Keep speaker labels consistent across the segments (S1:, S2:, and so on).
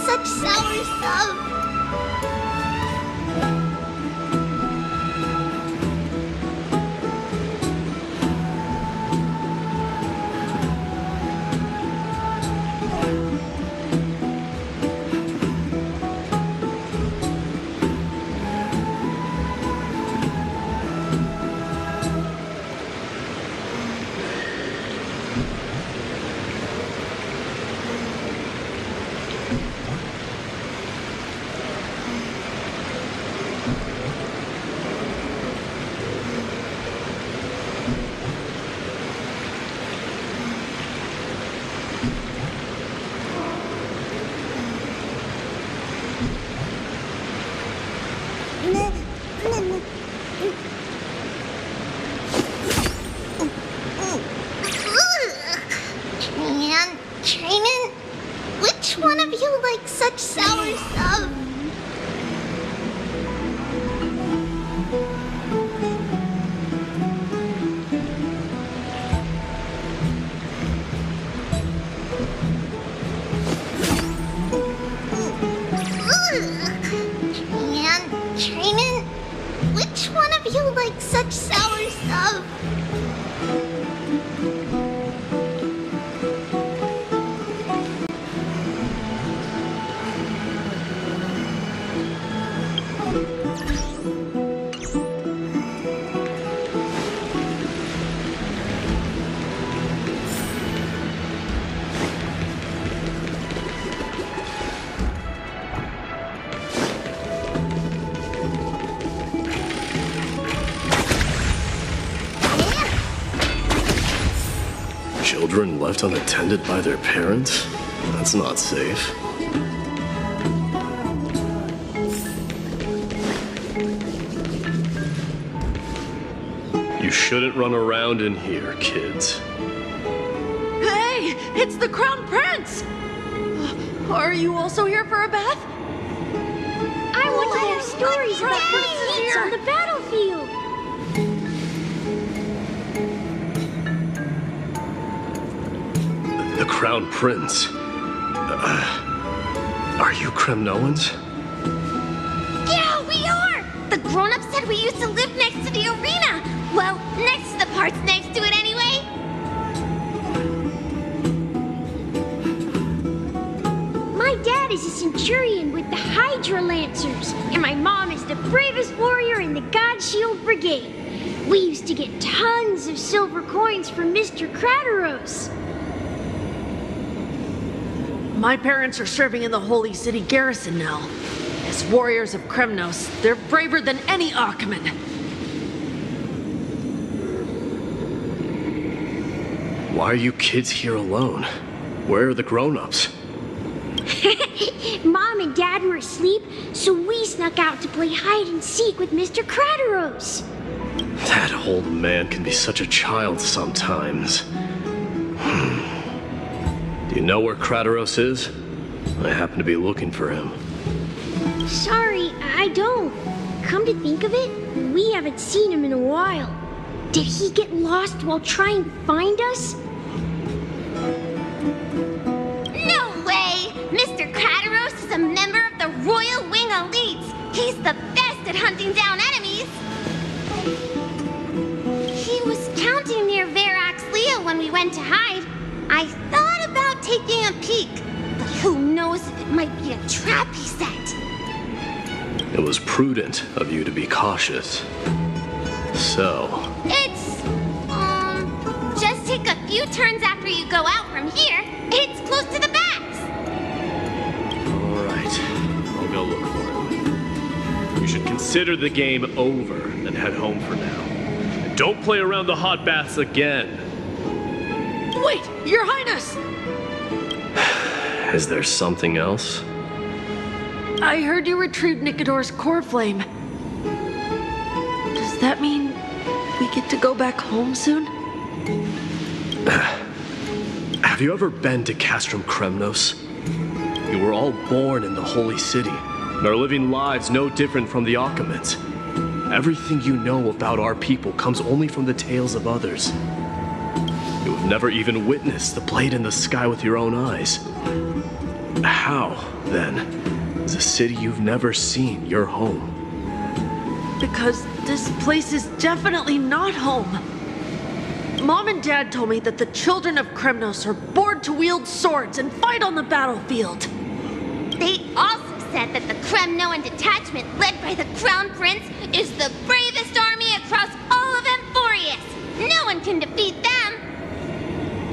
S1: such sour stuff. Man, Training, which one of you likes such sour stuff? Man, Training, which one of you likes such sour stuff?
S2: Children left unattended by their parents? That's not safe. You shouldn't run around in here, kids.
S3: Hey, it's the Crown Prince! Are you also here for a bath?
S1: I want to hear stories about princes on the battlefield.
S2: The Crown Prince. Are you Kremnoans?
S1: Yeah, we are! The grown-ups said we used to live next to the arena. Well, next to the parts next to it anyway. My dad is a centurion with the Hydra Lancers, and my mom is the bravest warrior in the God Shield Brigade. We used to get tons of silver coins from Mr. Crateros.
S3: My parents are serving in the Holy City garrison now. As warriors of Kremnos, they're braver than any Achaemen.
S2: Why are you kids here alone? Where are the grown-ups?
S1: Mom and Dad were asleep, so we snuck out to play hide and seek with Mr. Crateros.
S2: That old man can be such a child sometimes. Do you know where Crateros is? I happen to be looking for him.
S1: Sorry, I don't. Come to think of it, we haven't seen him in a while. Did he get lost while trying to find us? No way! Mr. Crateros is a member of the Royal Wing Elites. He's the best at hunting down enemies. He was counting near Verax Lea when we went to hide. I thought about taking a peek, but who knows if it might be a trap he set.
S2: It was prudent of you to be cautious. So...
S1: It's, just take a few turns after you go out from here. It's close to the backs.
S2: All right, I'll go look for him. You should consider the game over and head home for now. And don't play around the hot baths again.
S3: Wait, Your Highness!
S2: Is there something else?
S3: I heard you retrieved Nicodor's core flame. Does that mean we get to go back home soon?
S2: Have you ever been to Castrum Kremnos? You were all born in the Holy City, and are living lives no different from the Achaemens. Everything you know about our people comes only from the tales of others. You have never even witnessed the blade in the sky with your own eyes. How, then, is a city you've never seen your home?
S3: Because this place is definitely not home. Mom and Dad told me that the children of Kremnos are born to wield swords and fight on the battlefield.
S4: They also said that the Kremnoan detachment led by the Crown Prince is the bravest army across all of Emphorius. No one can defeat them.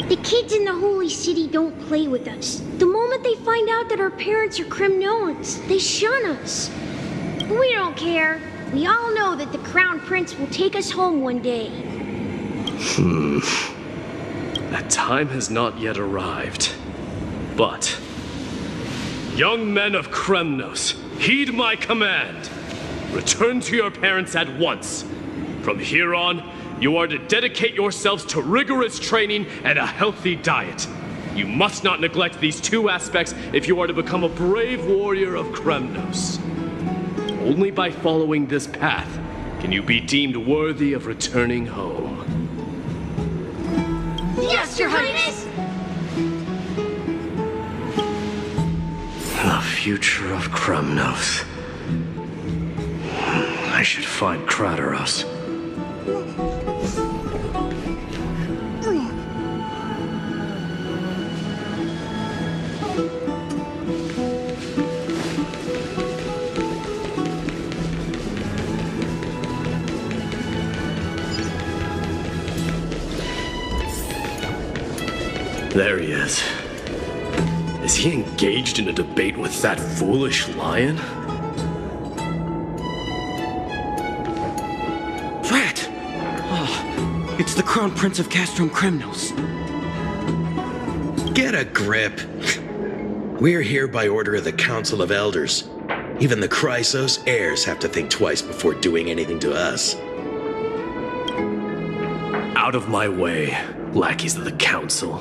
S1: The kids in the Holy City don't play with us. The moment they find out that our parents are Kremnoans, they shun us. But we don't care. We all know that the Crown Prince will take us home one day.
S2: That time has not yet arrived. But, young men of Kremnos, heed my command. Return to your parents at once. From here on, you are to dedicate yourselves to rigorous training and a healthy diet. You must not neglect these two aspects if you are to become a brave warrior of Kremnos. Only by following this path can you be deemed worthy of returning home.
S3: Yes, Your Highness!
S2: The future of Kremnos. I should find Krateros. There he is. Is he engaged in a debate with that foolish lion?
S5: Drat! Oh, it's the Crown Prince of Castrum Kremnos.
S6: Get a grip. We're here by order of the Council of Elders. Even the Chrysos heirs have to think twice before doing anything to us.
S2: Out of my way, lackeys of the Council.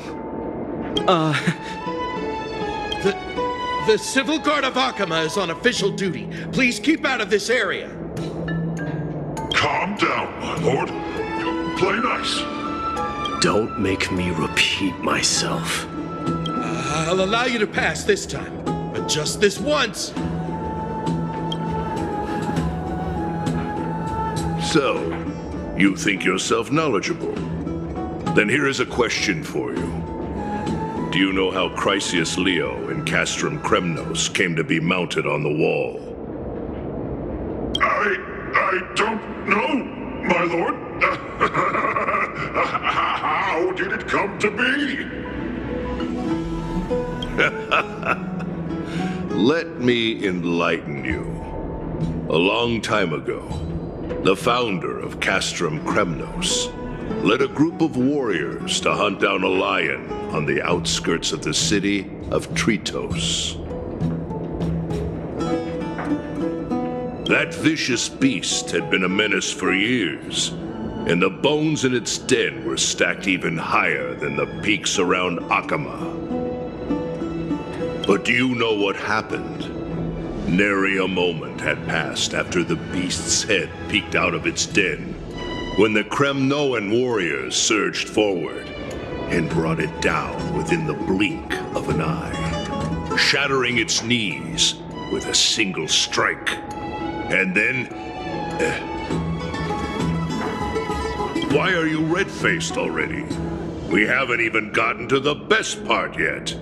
S6: The Civil Guard of Akama is on official duty. Please keep out of this area.
S7: Calm down, my lord. Play nice.
S2: Don't make me repeat myself.
S6: I'll allow you to pass this time, but just this once.
S7: So, you think yourself knowledgeable? Then here is a question for you. Do you know how Chrysius Leo in Castrum Kremnos came to be mounted on the wall? I don't know, my lord. How did it come to be? Let me enlighten you. A long time ago, the founder of Castrum Kremnos led a group of warriors to hunt down a lion on the outskirts of the city of Tritos. That vicious beast had been a menace for years, and the bones in its den were stacked even higher than the peaks around Akama. But do you know what happened? Nary a moment had passed after the beast's head peeked out of its den, when the Kremnoan warriors surged forward and brought it down within the blink of an eye, shattering its knees with a single strike. And then... Why are you red-faced already? We haven't even gotten to the best part yet.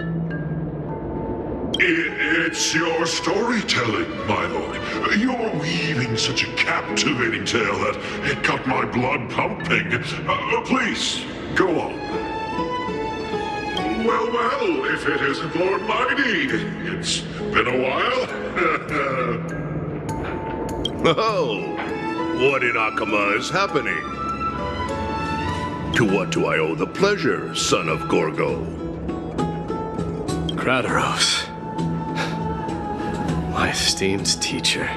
S7: It's your storytelling, my lord. You're weaving such a captivating tale that it got my blood pumping. Please, go on. Well, if it isn't Lord Mighty. It's been a while. Oh, what in Akama is happening? To what do I owe the pleasure, son of Gorgo?
S2: Krateros. My esteemed teacher.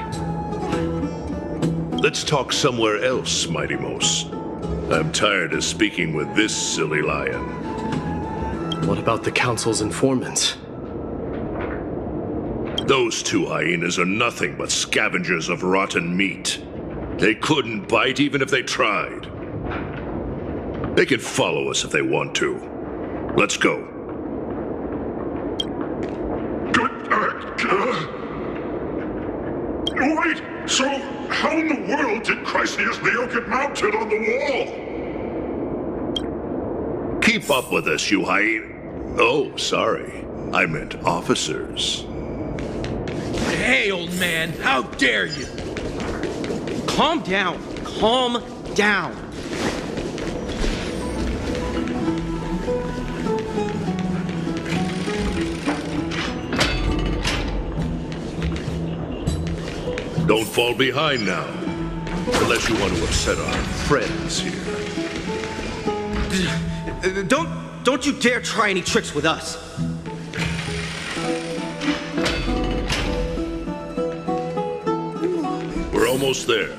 S7: Let's talk somewhere else, Mighty Mos. I'm tired of speaking with this silly lion.
S2: What about the Council's informants?
S7: Those two hyenas are nothing but scavengers of rotten meat. They couldn't bite even if they tried. They can follow us if they want to. Let's go. Good
S8: Wait, so how in the world did Chrysius Leo get mounted on the wall?
S7: Keep up with us, you hyena. Oh, sorry. I meant officers.
S5: Hey, old man, how dare you? Calm down. Calm down.
S7: Don't fall behind now. Unless you want to upset our friends here.
S5: Don't you dare try any tricks with us.
S7: We're almost there.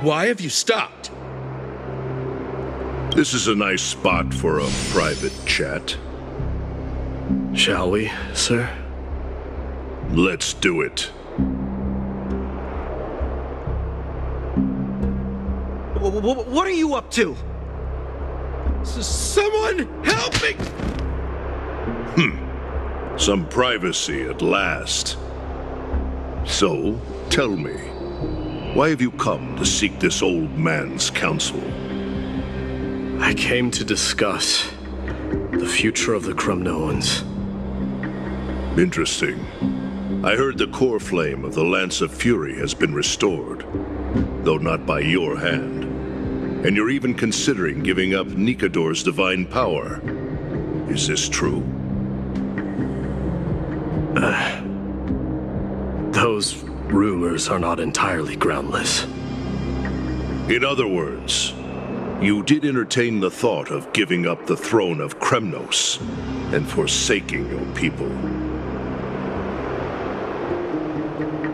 S6: Why have you stopped?
S7: This is a nice spot for a private chat.
S2: Shall we, sir?
S7: Let's do it.
S5: What are you up to?
S6: Someone help me!
S7: Some privacy at last. So, tell me, why have you come to seek this old man's counsel?
S2: I came to discuss the future of the Kremnoans.
S7: Interesting. I heard the core flame of the Lance of Fury has been restored, though not by your hand. And you're even considering giving up Nikador's divine power. Is this true?
S2: Those rumors are not entirely groundless.
S7: In other words, you did entertain the thought of giving up the throne of Kremnos and forsaking your people.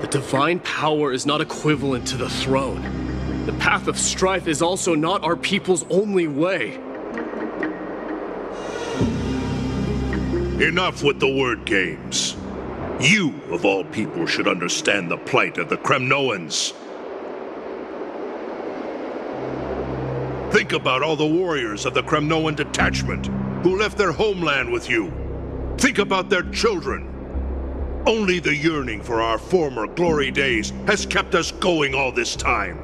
S2: The divine power is not equivalent to the throne. The path of strife is also not our people's only way.
S7: Enough with the word games. You, of all people, should understand the plight of the Kremnoans. Think about all the warriors of the Kremnoan detachment who left their homeland with you. Think about their children. Only the yearning for our former glory days has kept us going all this time.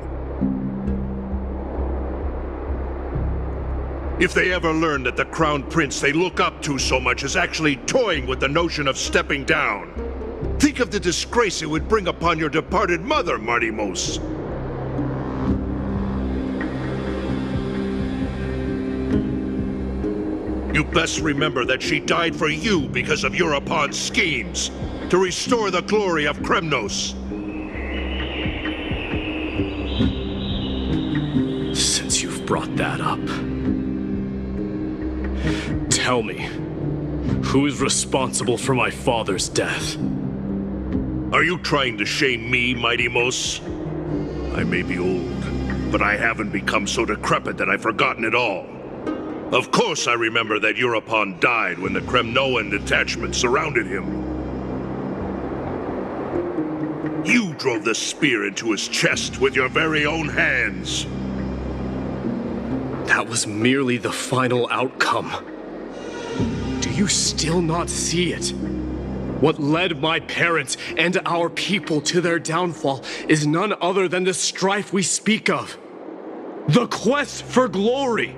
S7: If they ever learn that the crown prince they look up to so much is actually toying with the notion of stepping down, think of the disgrace it would bring upon your departed mother, Martimos. You best remember that she died for you because of Europon's schemes to restore the glory of Kremnos.
S2: Since you've brought that up, tell me, who is responsible for my father's death?
S7: Are you trying to shame me, Martimos? I may be old, but I haven't become so decrepit that I've forgotten it all. Of course I remember that Europon died when the Kremnoan detachment surrounded him. You drove the spear into his chest with your very own hands.
S2: That was merely the final outcome. Do you still not see it? What led my parents and our people to their downfall is none other than the strife we speak of. The quest for glory.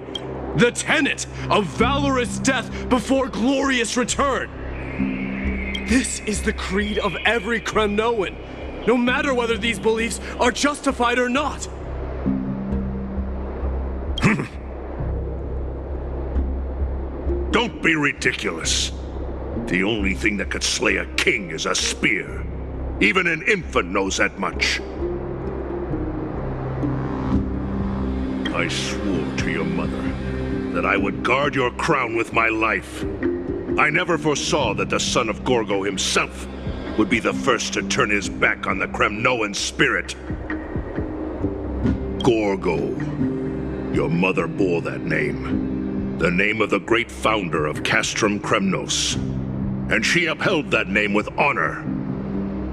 S2: The tenet of valorous death before glorious return. This is the creed of every Kremnoan, no matter whether these beliefs are justified or not.
S7: Don't be ridiculous. The only thing that could slay a king is a spear. Even an infant knows that much. I swore to your mother that I would guard your crown with my life. I never foresaw that the son of Gorgo himself would be the first to turn his back on the Kremnoan spirit. Gorgo. Your mother bore that name. The name of the great founder of Castrum Kremnos. And she upheld that name with honor.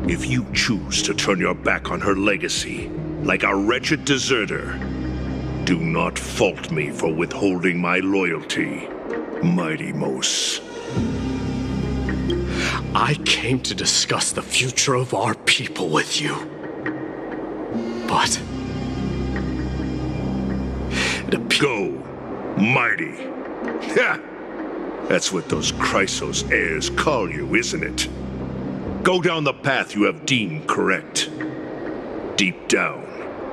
S7: If you choose to turn your back on her legacy, like a wretched deserter. Do not fault me for withholding my loyalty, Mighty Mos.
S2: I came to discuss the future of our people with you. But...
S7: Go, Mighty. Ha! That's what those Chrysos heirs call you, isn't it? Go down the path you have deemed correct. Deep down,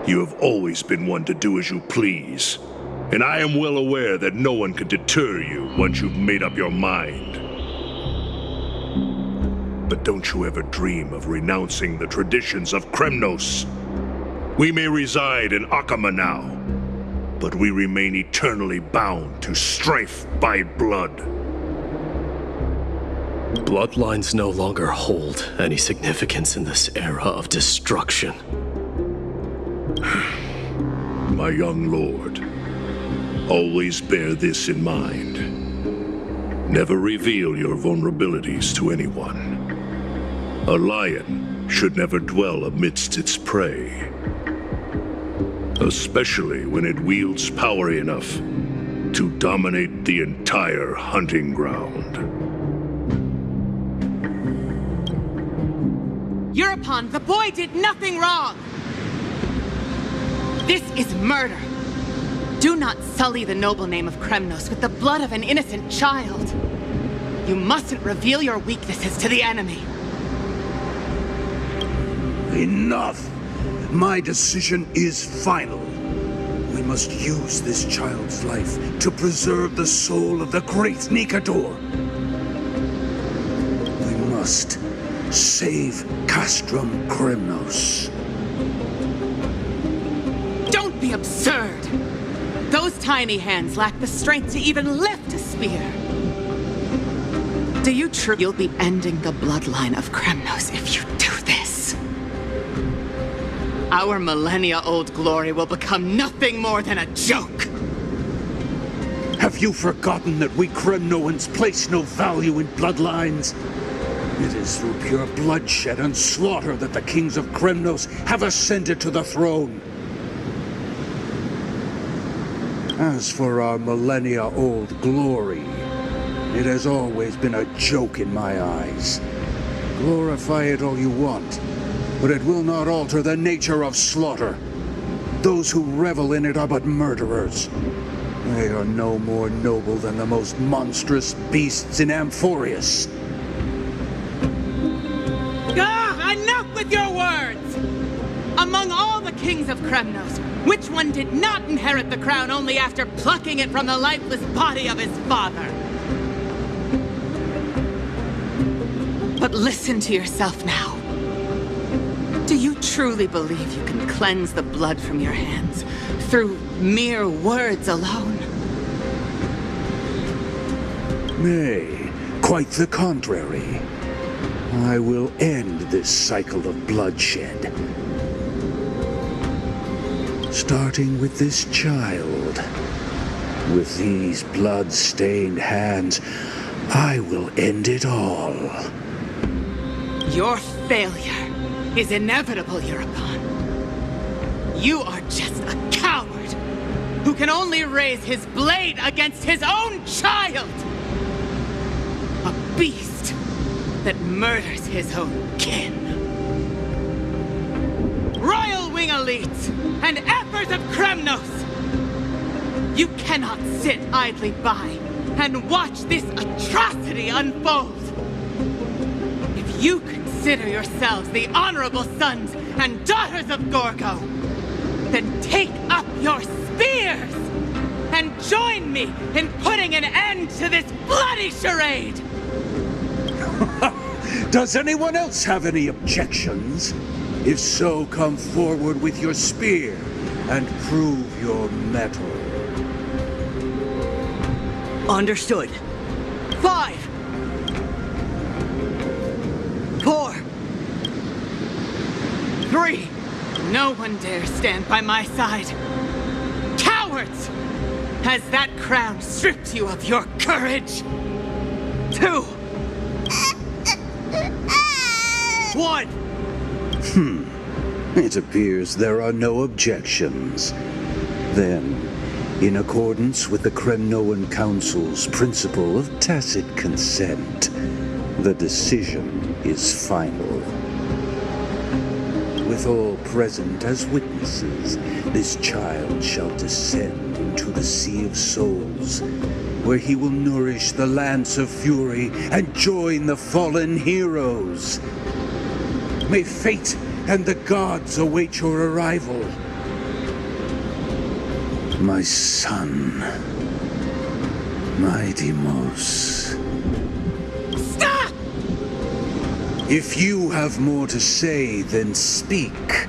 S7: you have always been one to do as you please. And I am well aware that no one can deter you once you've made up your mind. But don't you ever dream of renouncing the traditions of Kremnos. We may reside in Akama now, but we remain eternally bound to strife by blood.
S2: Bloodlines no longer hold any significance in this era of destruction.
S7: My young lord, always bear this in mind. Never reveal your vulnerabilities to anyone. A lion should never dwell amidst its prey. Especially when it wields power enough to dominate the entire hunting ground.
S9: European, the boy did nothing wrong! This is murder! Do not sully the noble name of Kremnos with the blood of an innocent child! You mustn't reveal your weaknesses to the enemy!
S10: Enough! My decision is final. We must use this child's life to preserve the soul of the great Nikador. We must save Castrum Kremnos.
S9: Don't be absurd! Those tiny hands lack the strength to even lift a spear. Do you truly you'll be ending the bloodline of Kremnos if you do this? Our millennia-old glory will become nothing more than a joke!
S10: Have you forgotten that we Kremnoans place no value in bloodlines? It is through pure bloodshed and slaughter that the kings of Kremnos have ascended to the throne. As for our millennia-old glory, it has always been a joke in my eyes. Glorify it all you want, but it will not alter the nature of slaughter. Those who revel in it are but murderers. They are no more noble than the most monstrous beasts in Amphorius.
S9: Enough with your words! Among all the kings of Kremnos, which one did not inherit the crown only after plucking it from the lifeless body of his father? But listen to yourself now. Do you truly believe you can cleanse the blood from your hands through mere words alone?
S10: Nay, quite the contrary. I will end this cycle of bloodshed. Starting with this child. With these blood-stained hands, I will end it all.
S9: Your failure is inevitable, European. You are just a coward who can only raise his blade against his own child! A beast that murders his own kin. Royal Wing Elites and Emperors of Kremnos! You cannot sit idly by and watch this atrocity unfold! If you consider yourselves the honorable sons and daughters of Gorgo, then take up your spears and join me in putting an end to this bloody charade!
S10: Does anyone else have any objections? If so, come forward with your spear and prove your mettle.
S11: Understood. 5, 4,
S9: 3. No one dare stand by my side. Cowards! Has that crown stripped you of your courage? 2, 1.
S10: It appears there are no objections. Then, in accordance with the Kremnoan Council's principle of tacit consent, the decision is final. With all present as witnesses, this child shall descend into the Sea of Souls, where he will nourish the Lance of Fury and join the fallen heroes. May fate and the gods await your arrival. My son, my Deimos.
S9: Stop!
S10: If you have more to say, then speak.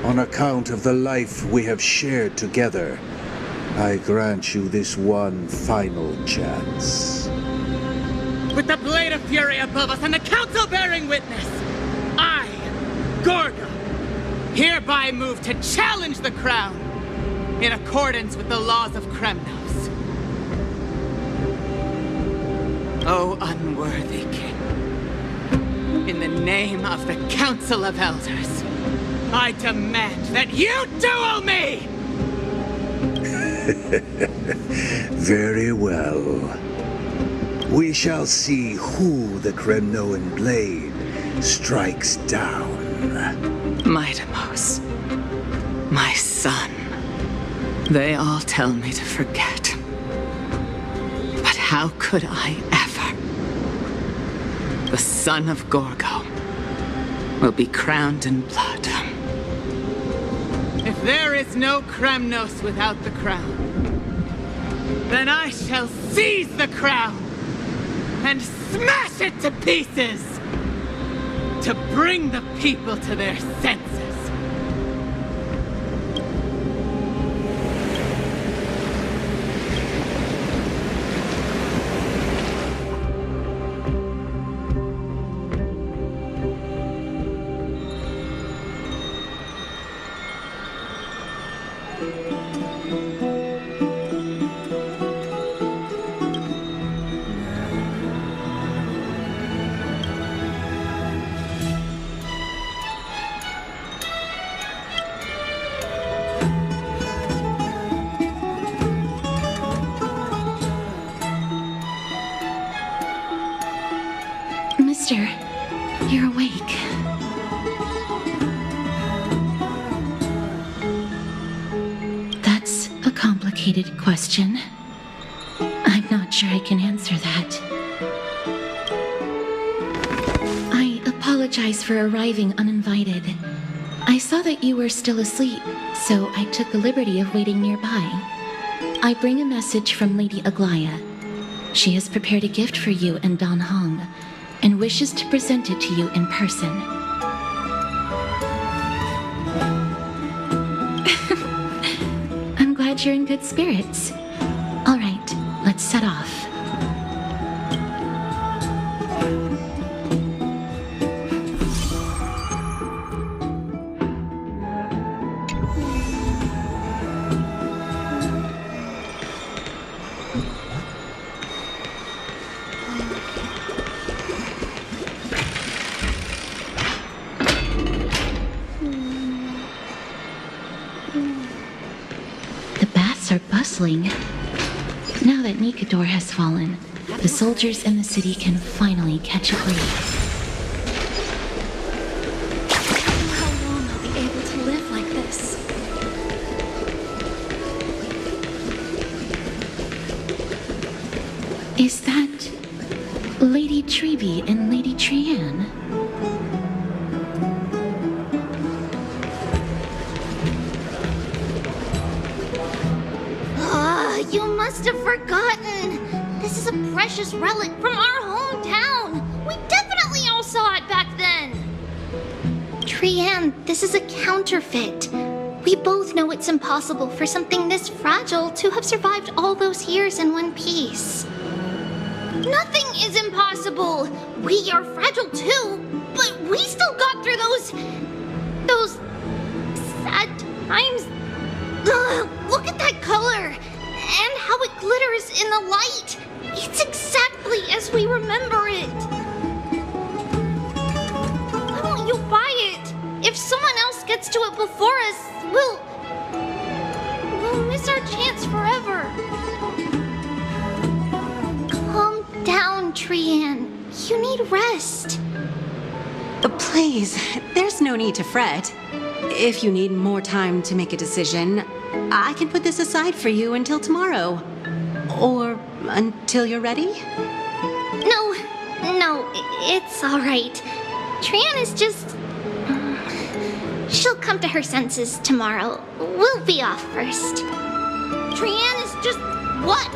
S10: On account of the life we have shared together, I grant you this one final chance.
S9: With the blade of fury above us and the council bearing witness, I, Gorgo, hereby move to challenge the crown in accordance with the laws of Kremnos. O unworthy king, in the name of the Council of Elders, I demand that you duel me!
S10: Very well. We shall see who the Kremnoan blade strikes down.
S9: My Deimos, my son, they all tell me to forget. But how could I ever? The son of Gorgo will be crowned in blood. If there is no Kremnos without the crown, then I shall seize the crown and smash it to pieces to bring the people to their senses.
S12: Mister, you're awake. That's a complicated question. I'm not sure I can answer that. I apologize for arriving uninvited. I saw that you were still asleep, so I took the liberty of waiting nearby. I bring a message from Lady Aglaya. She has prepared a gift for you and Dan Hong, and wishes to present it to you in person. I'm glad you're in good spirits. All right, let's set off. Are bustling. Now that Nikador has fallen, the soldiers in the city can finally catch a break.
S1: How long I'll be able to live like this?
S12: Is that Lady Treby and Lady Trianne?
S4: You must have forgotten. This is a precious relic from our hometown. We definitely all saw it back then.
S1: Trianne, this is a counterfeit. We both know it's impossible for something this fragile to have survived all those years in one piece.
S4: Nothing is impossible. We are fragile too, but we still got through those sad times. Ugh, look at that color. And how it glitters in the light! It's exactly as we remember it! Why won't you buy it? If someone else gets to it before us, we'll miss our chance forever. Calm down, Trian. You need rest.
S13: Please, there's no need to fret. If you need more time to make a decision, I can put this aside for you until tomorrow. Or until you're ready?
S4: No, it's all right. Trian is just... she'll come to her senses tomorrow. We'll be off first. Trian is just... what?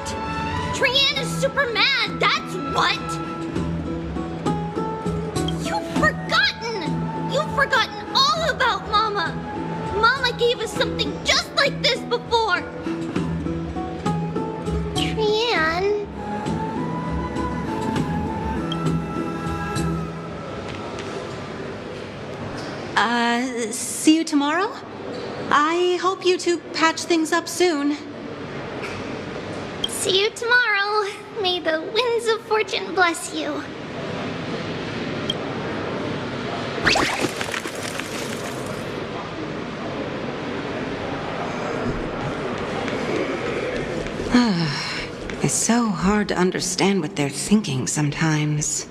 S4: Trian is super mad, that's what! You've forgotten all about Mama! Mama gave us something just like this before! Trian...
S13: See you tomorrow? I hope you two patch things up soon.
S4: See you tomorrow. May the winds of fortune bless you.
S13: It's so hard to understand what they're thinking sometimes.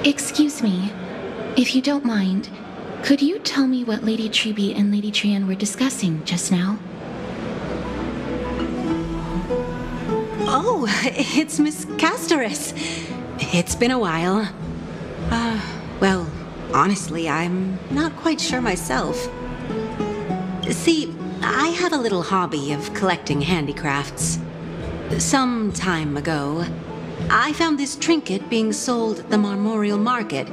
S12: Excuse me, if you don't mind, could you tell me what Lady Treby and Lady Trian were discussing just now?
S13: Oh, it's Miss Castoris. It's been a while. Well, honestly, I'm not quite sure myself. See, I have a little hobby of collecting handicrafts. Some time ago, I found this trinket being sold at the Marmorial Market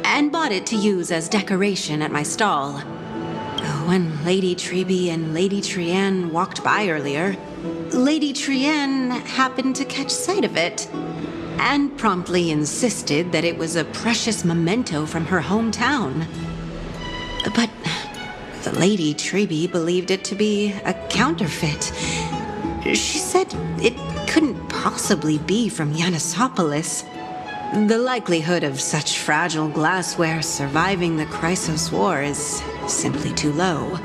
S13: and bought it to use as decoration at my stall. When Lady Treby and Lady Trian walked by earlier, Lady Trian happened to catch sight of it and promptly insisted that it was a precious memento from her hometown. But Lady Treby believed it to be a counterfeit. She said it couldn't possibly be from Yanisopolis. The likelihood of such fragile glassware surviving the Chrysos War is simply too low.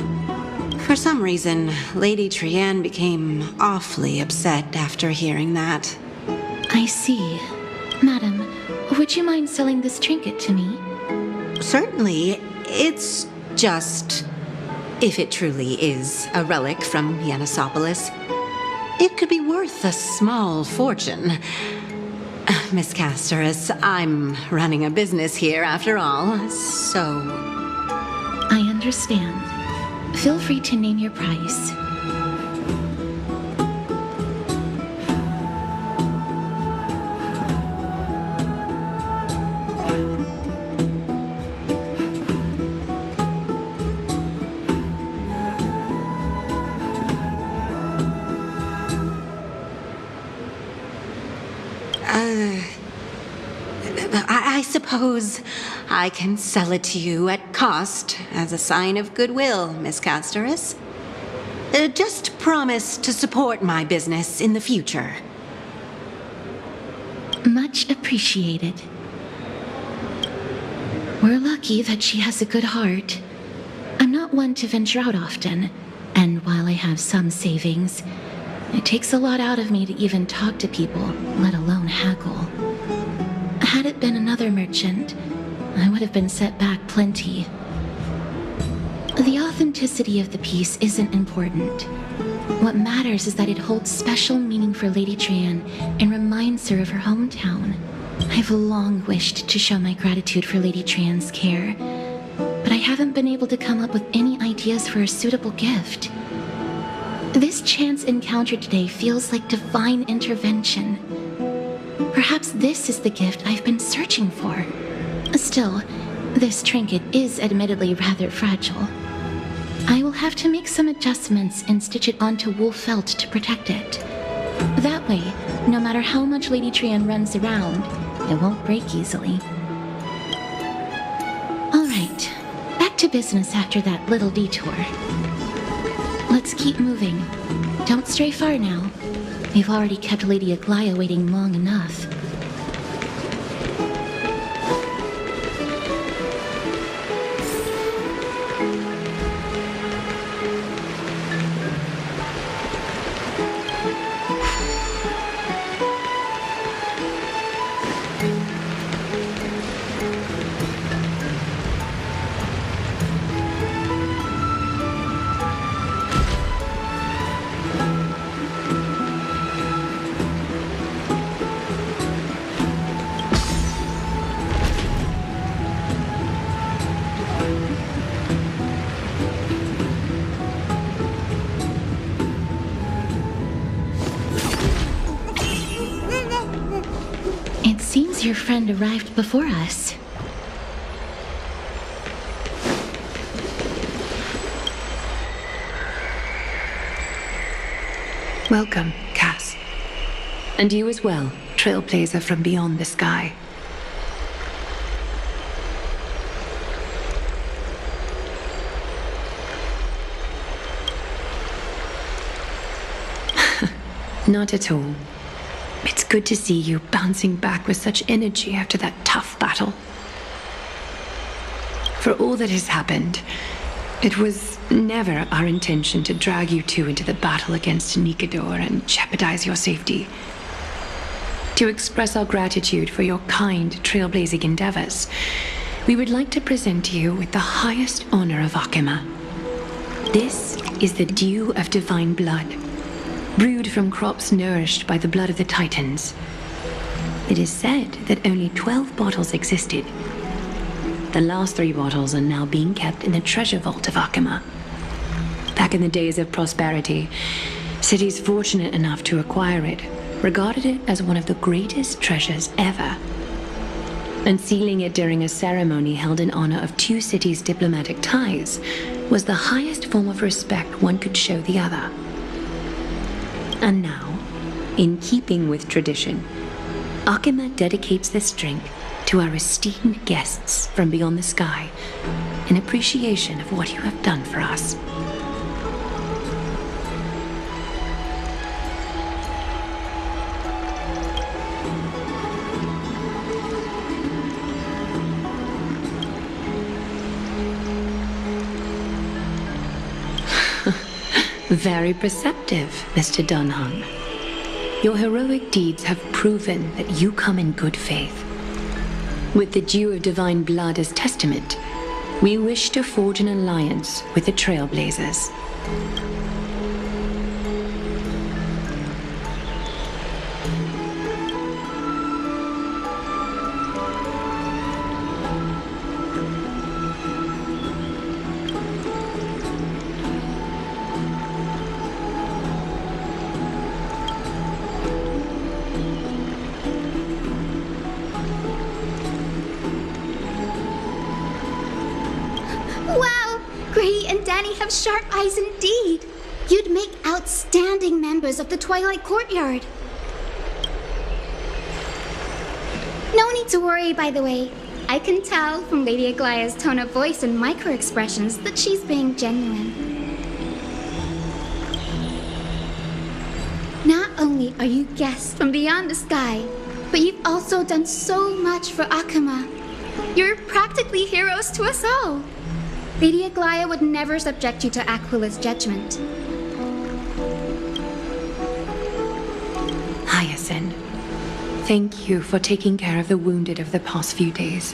S13: For some reason, Lady Trian became awfully upset after hearing that.
S12: I see. Madam, would you mind selling this trinket to me?
S13: Certainly. It's just... if it truly is a relic from Yanisopolis, it could be worth a small fortune. Miss Castoris, I'm running a business here after all, so...
S12: I understand. Feel free to name your price.
S13: I suppose I can sell it to you at cost as a sign of goodwill, Miss Castoris. Just promise to support my business in the future.
S12: Much appreciated. We're lucky that she has a good heart. I'm not one to venture out often, and while I have some savings, it takes a lot out of me to even talk to people, let alone haggle. Had it been another merchant, I would have been set back plenty. The authenticity of the piece isn't important. What matters is that it holds special meaning for Lady Trian and reminds her of her hometown. I've long wished to show my gratitude for Lady Trian's care, but I haven't been able to come up with any ideas for a suitable gift. This chance encounter today feels like divine intervention. Perhaps this is the gift I've been searching for. Still, this trinket is admittedly rather fragile. I will have to make some adjustments and stitch it onto wool felt to protect it. That way, no matter how much Lady Trian runs around, it won't break easily. All right, back to business after that little detour. Let's keep moving. Don't stray far now. We've already kept Lady Aglaya waiting long enough. seems your friend arrived before us.
S14: Welcome, Cass. And you as well, Trailblazer from beyond the sky. Not at all. It's good to see you bouncing back with such energy after that tough battle. For all that has happened, it was never our intention to drag you two into the battle against Nikador and jeopardize your safety. To express our gratitude for your kind trailblazing endeavors, we would like to present you with the highest honor of Akima. This is the Dew of Divine Blood, brewed from crops nourished by the blood of the Titans. It is said that only 12 bottles existed. The last 3 bottles are now being kept in the treasure vault of Akima. Back in the days of prosperity, cities fortunate enough to acquire it regarded it as one of the greatest treasures ever. Unsealing it during a ceremony held in honor of 2 cities' diplomatic ties was the highest form of respect one could show the other. And now, in keeping with tradition, Akima dedicates this drink to our esteemed guests from beyond the sky in appreciation of what you have done for us. Very perceptive, Mr. Dunham. Your heroic deeds have proven that you come in good faith. With the Dew of Divine Blood as testament, we wish to forge an alliance with the Trailblazers.
S4: Have sharp eyes indeed. You'd make outstanding members of the Twilight Courtyard. No need to worry, by the way. I can tell from Lady Aglaya's tone of voice and micro-expressions that she's being genuine. Not only are you guests from beyond the sky, but you've also done so much for Akima. You're practically heroes to us all. Lady Aglaya would never subject you to Aquila's judgment.
S14: Hyacinth, thank you for taking care of the wounded of the past few days.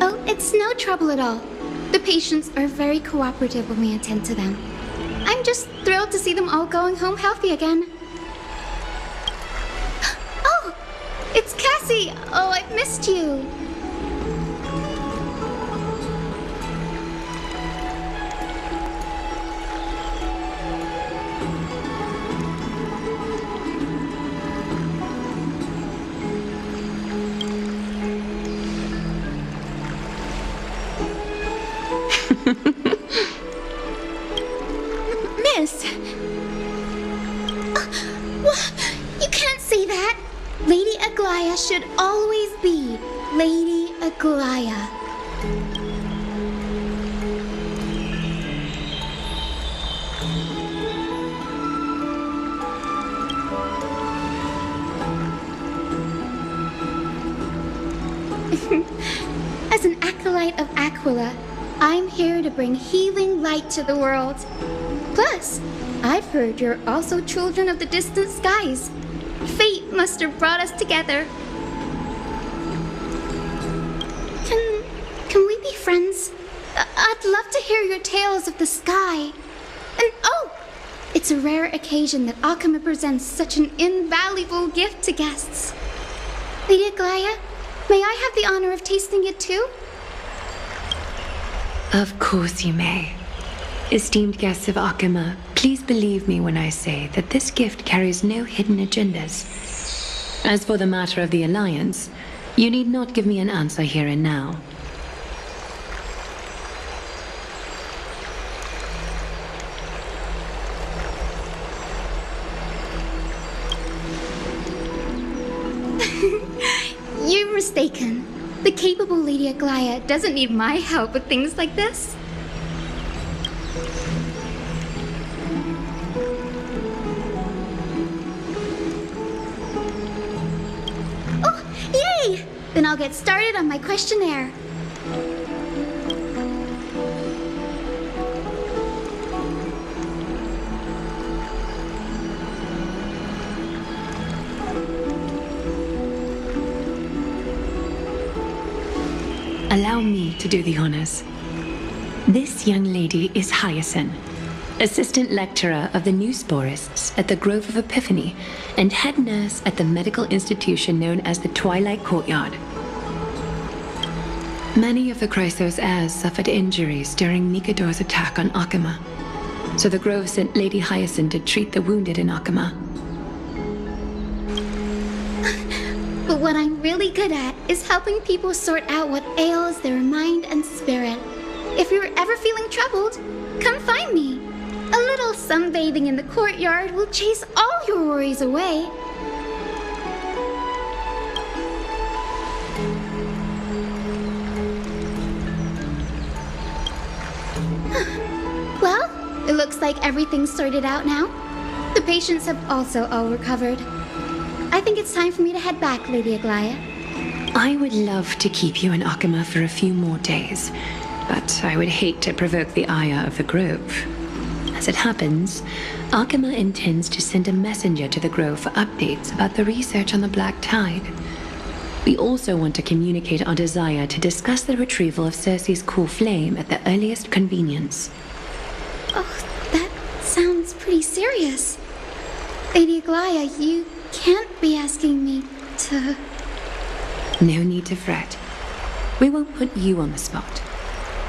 S4: Oh, it's no trouble at all. The patients are very cooperative when we attend to them. I'm just thrilled to see them all going home healthy again. Oh, it's Cassie! Oh, I've missed you.
S1: Miss!
S4: You can't say that! Lady Aglaya should always be Lady Aglaya. As an acolyte of Aquila, I'm here to bring healing light to the world. Plus, I've heard you're also children of the distant skies. Fate must have brought us together. Can we be friends? I'd love to hear your tales of the sky. And oh, it's a rare occasion that Akima presents such an invaluable gift to guests. Lady Aglaya, may I have the honor of tasting it too?
S14: Of course you may. Esteemed guests of Akima, please believe me when I say that this gift carries no hidden agendas. As for the matter of the Alliance, you need not give me an answer here and now.
S4: You're mistaken. The capable Lady Aglaia doesn't need my help with things like this. Oh, yay! Then I'll get started on my questionnaire.
S14: Allow me to do the honors. This young lady is Hyacinth, assistant lecturer of the Newsporists at the Grove of Epiphany and head nurse at the medical institution known as the Twilight Courtyard. Many of the Chrysos heirs suffered injuries during Nikador's attack on Akama, so the Grove sent Lady Hyacinth to treat the wounded in Akama.
S4: But what I'm really good at is helping people sort out what ails their mind and spirit. If you're ever feeling troubled, come find me. A little sunbathing in the courtyard will chase all your worries away. Well, it looks like everything's sorted out now. The patients have also all recovered. I think it's time for me to head back, Lady Aglaia.
S14: I would love to keep you in Akama for a few more days, but I would hate to provoke the ire of the Grove. As it happens, Akama intends to send a messenger to the Grove for updates about the research on the Black Tide. We also want to communicate our desire to discuss the retrieval of Circe's core flame at the earliest convenience.
S4: Oh, that sounds pretty serious. Lady Aglaia, you can't be asking me to...
S14: No need to fret. We won't put you on the spot.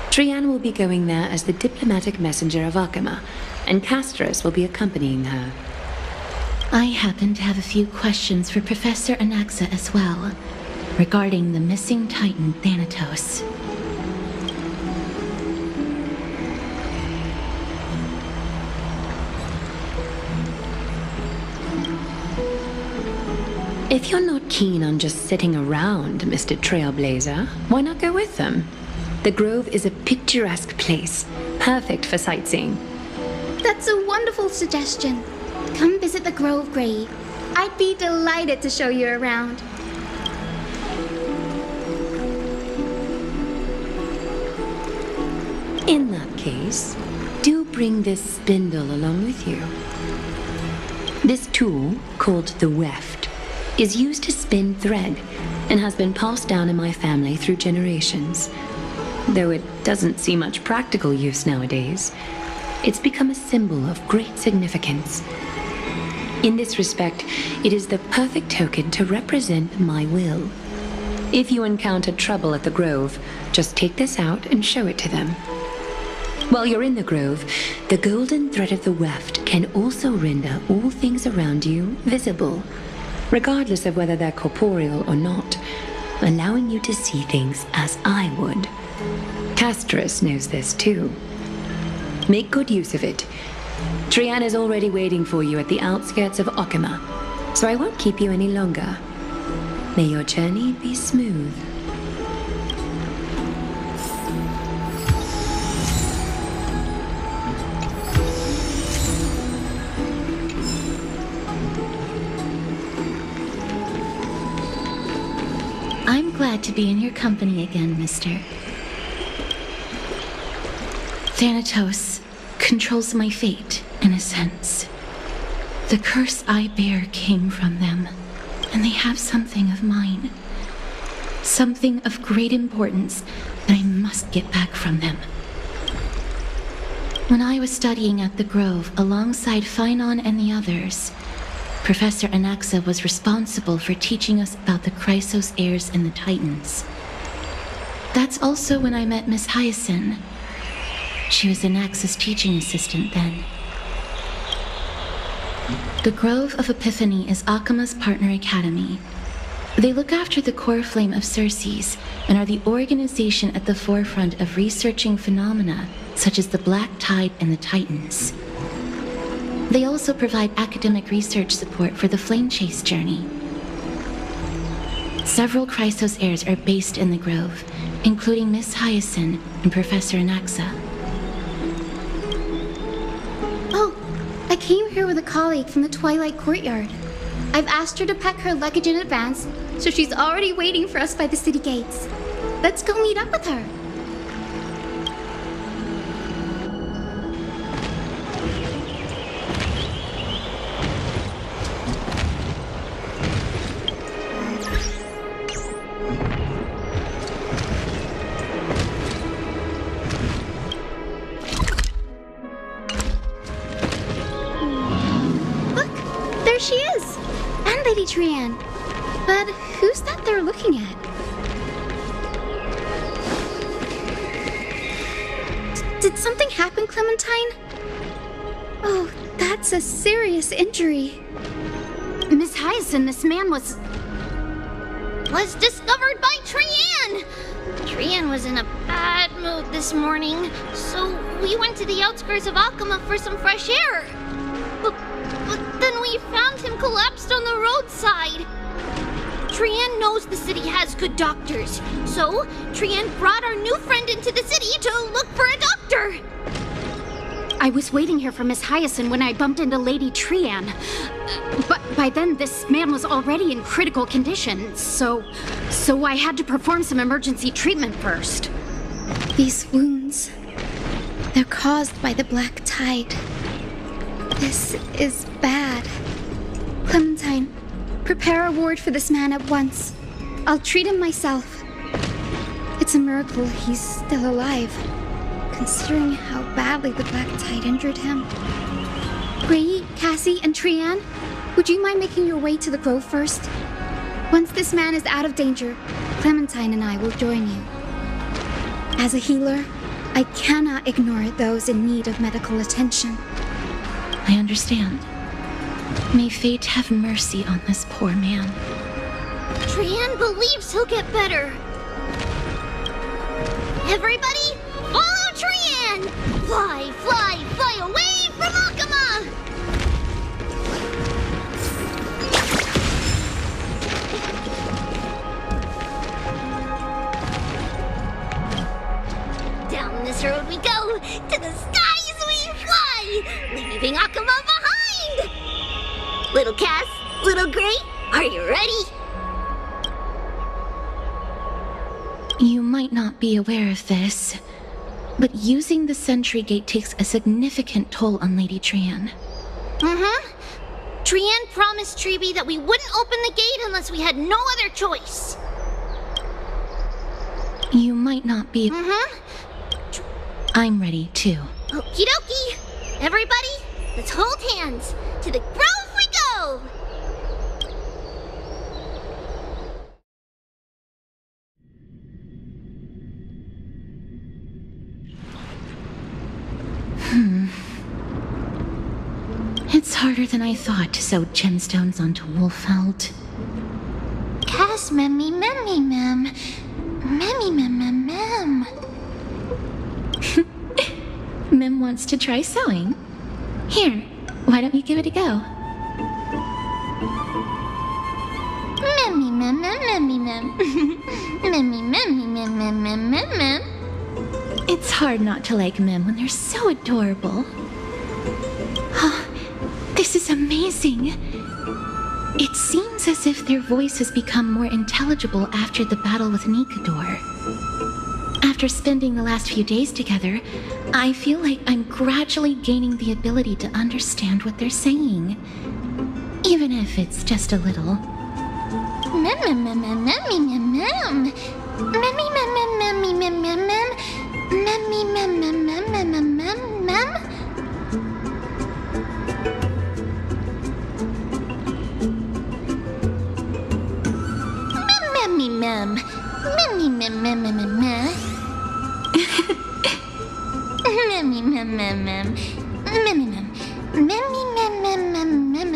S14: Trianne will be going there as the diplomatic messenger of Akama, and Castris will be accompanying her.
S12: I happen to have a few questions for Professor Anaxa as well, regarding the missing Titan Thanatos.
S14: If you're not keen on just sitting around, Mr. Trailblazer, why not go with them? The Grove is a picturesque place, perfect for sightseeing.
S4: That's a wonderful suggestion. Come visit the Grove Grave. I'd be delighted to show you around.
S14: In that case, do bring this spindle along with you. This tool, called the weft, is used to spin thread and has been passed down in my family through generations. Though it doesn't see much practical use nowadays, it's become a symbol of great significance. In this respect, it is the perfect token to represent my will. If you encounter trouble at the Grove, just take this out and show it to them. While you're in the Grove, the golden thread of the weft can also render all things around you visible, regardless of whether they're corporeal or not, allowing you to see things as I would. Castris knows this too. Make good use of it. Trianne is already waiting for you at the outskirts of Akama, so I won't keep you any longer. May your journey be smooth.
S12: I'm glad to be in your company again, mister. Thanatos controls my fate, in a sense. The curse I bear came from them, and they have something of mine. Something of great importance that I must get back from them. When I was studying at the Grove alongside Phynon and the others, Professor Anaxa was responsible for teaching us about the Chrysos heirs and the Titans. That's also when I met Miss Hyacinth. She was Anaxa's teaching assistant then. The Grove of Epiphany is Akima's partner academy. They look after the core flame of Circes and are the organization at the forefront of researching phenomena such as the Black Tide and the Titans. They also provide academic research support for the Flame Chase journey. Several Chrysos heirs are based in the Grove, including Miss Hyacinth and Professor Anaxa.
S4: Oh, I came here with a colleague from the Twilight Courtyard. I've asked her to pack her luggage in advance, so she's already waiting for us by the city gates. Let's go meet up with her. There she is! And Lady Trian. But who's that they're looking at? Did something happen, Clementine? Oh, that's a serious injury. Miss Hyacinth, this man was
S1: discovered by Trian! Trian was in a bad mood this morning, so we went to the outskirts of Akima for some fresh air. But then we found him collapsed on the roadside. Trian knows the city has good doctors, so Trian brought our new friend into the city to look for a doctor.
S15: I was waiting here for Miss Hyacinth when I bumped into Lady Trian. But by then, this man was already in critical condition, so I had to perform some emergency treatment first.
S4: These wounds, they're caused by the Black Tide. This is bad. Clementine, prepare a ward for this man at once. I'll treat him myself. It's a miracle he's still alive, considering how badly the Black Tide injured him. Ray, Cassie, and Trian, would you mind making your way to the Grove first? Once this man is out of danger, Clementine and I will join you. As a healer, I cannot ignore those in need of medical attention.
S12: I understand. May fate have mercy on this poor man.
S1: Trian believes he'll get better. Everybody, follow Trian! Fly, fly, fly away from Akima! Down this road we go, to the skies we fly, leaving Akima behind! Little Cass, little Gray, are you ready?
S12: You might not be aware of this, but using the sentry gate takes a significant toll on Lady Trian.
S1: Trian promised Treeby that we wouldn't open the gate unless we had no other choice.
S12: You might not be... I'm ready, too.
S1: Okie dokie! Everybody, let's hold hands. To the Grove we go!
S12: It's harder than I thought to sew gemstones onto Wolfeld.
S4: Cass, memmy, memmy, mem. Memmy, mem, mem, mem.
S12: Mem wants to try sewing. Here, why don't you give it a go?
S4: Memmy, mem, mem, memmy, mem. Memmy, memmy, mem, mem, mem, mem, mem.
S12: It's hard not to like Mem when they're so adorable. Oh, this is amazing. It seems as if their voice has become more intelligible after the battle with Nikador. After spending the last few days together, I feel like I'm gradually gaining the ability to understand what they're saying. Even if it's just a little.
S4: Mem, mem, mem, mem, memmy, mem, mem. Memmy, mem, mem, memmy, mem, mem, mem. Memmy, mem, mem, mem, mem, mem, mem, mem. Memmy, mem. Memmy, mem, mem, mem, mem, mem. Memmy, mem, mem, mem. Memmy, mem. Memmy, mem, mem, mem, mem,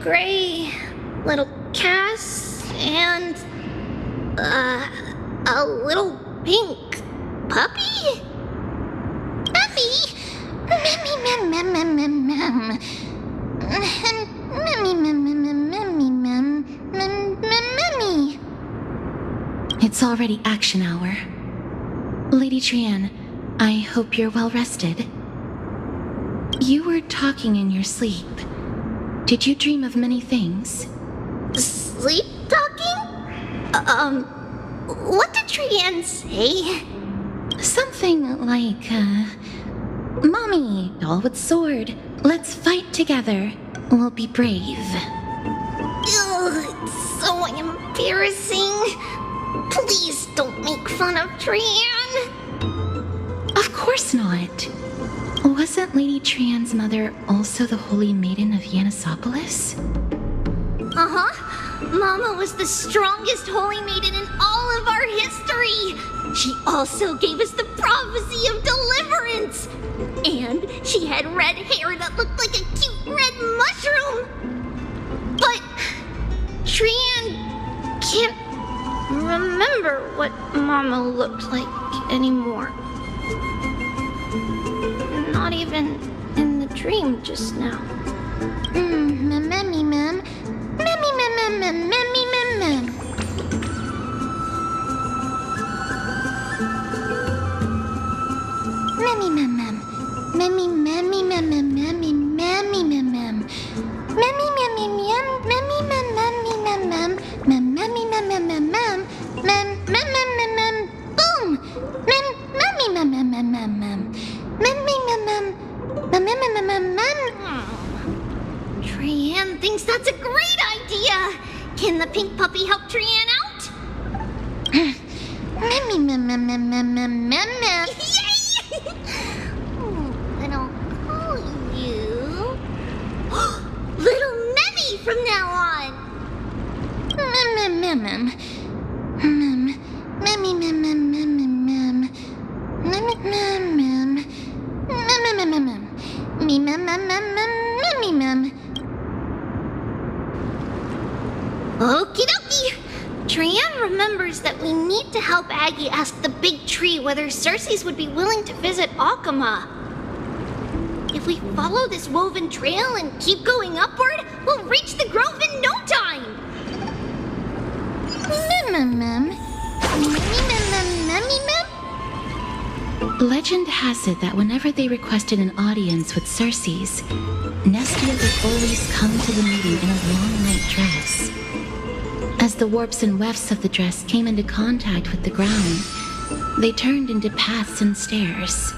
S4: Gray, little Cass, and a little pink puppy? Puppy? Memmy, mem, mem, mem, mem, mem. Memmy, mem, mem, mem, memmy, mem, mem, mem, memmy.
S12: It's already action hour. Lady Trian, I hope you're well rested. You were talking in your sleep. Did you dream of many things?
S4: Sleep talking? What did Trian say?
S12: Something like, Mommy, doll with sword, let's fight together. We'll be brave.
S4: Ugh, it's so embarrassing. Please don't make fun of Trian.
S12: Of course not. Wasn't Lady Trian's mother also the Holy Maiden of Yanisopolis?
S4: Uh-huh. Mama was the strongest Holy Maiden in all of our history. She also gave us the prophecy of deliverance. And she had red hair that looked like a cute red mushroom. But Trian can't remember what Mama looked like anymore. Not even in the dream just now. Memmy, mem. Memmy, mem, mem, mem, memmy, mem, mem. Memmy, mem, mem. Memmy, memmy, mem, mem, memmy, memmy, mem, mem. Memmy, memmy, mem, memmy, mem, memmy, mem, mem. Mem, memmy, mem, mem, mem, mem. Mem, mem, mem, mem, mem. Boom! Mem, memmy, mem, mem, mem, mem, mem. Memmy, mem, mem. Mem, mem, mem, mem, mem. Trian thinks that's a great idea. Can the pink puppy help Trian out? Memmy, mem, mem, mem, mem, mem, mem, mem. Yay! And I'll call you Little Memmy from now on. Mem, mem, mem, mem. Mem, memmy, mem, mem, mem, mem, mem. Mem, mem, mem. Mem, mem, mem, mem. Me, mem, mem, mem, mem, memmy, mem. Okie dokie. Trian remembers that we need to help Aggie ask the big tree whether Circes would be willing to visit Akama. If we follow this woven trail and keep going upward, we'll reach the grove in no time. Mem, mem, mem.
S12: Legend has it that whenever they requested an audience with Circes, Nestia would always come to the meeting in a long white dress. As the warps and wefts of the dress came into contact with the ground, they turned into paths and stairs.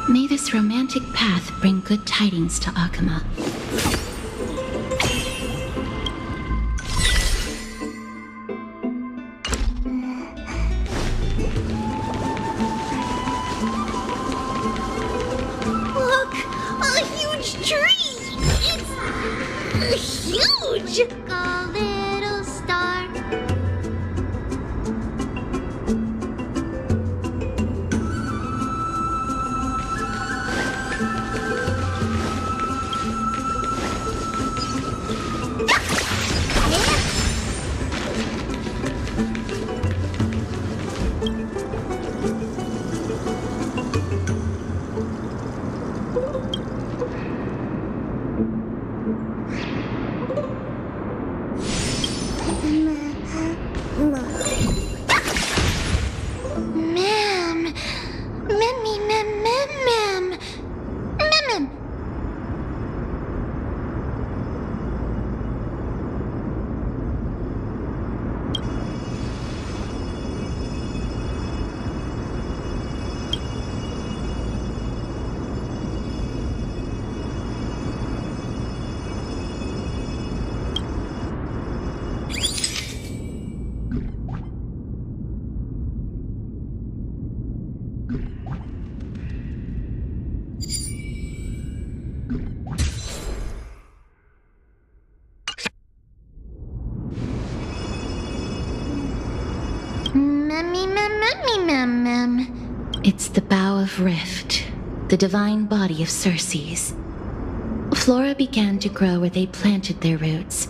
S12: May this romantic path bring good tidings to Akama.
S4: Look! A huge tree! It's huge! A little star.
S12: It's the Bow of Rift, the divine body of Circes. Flora began to grow where they planted their roots,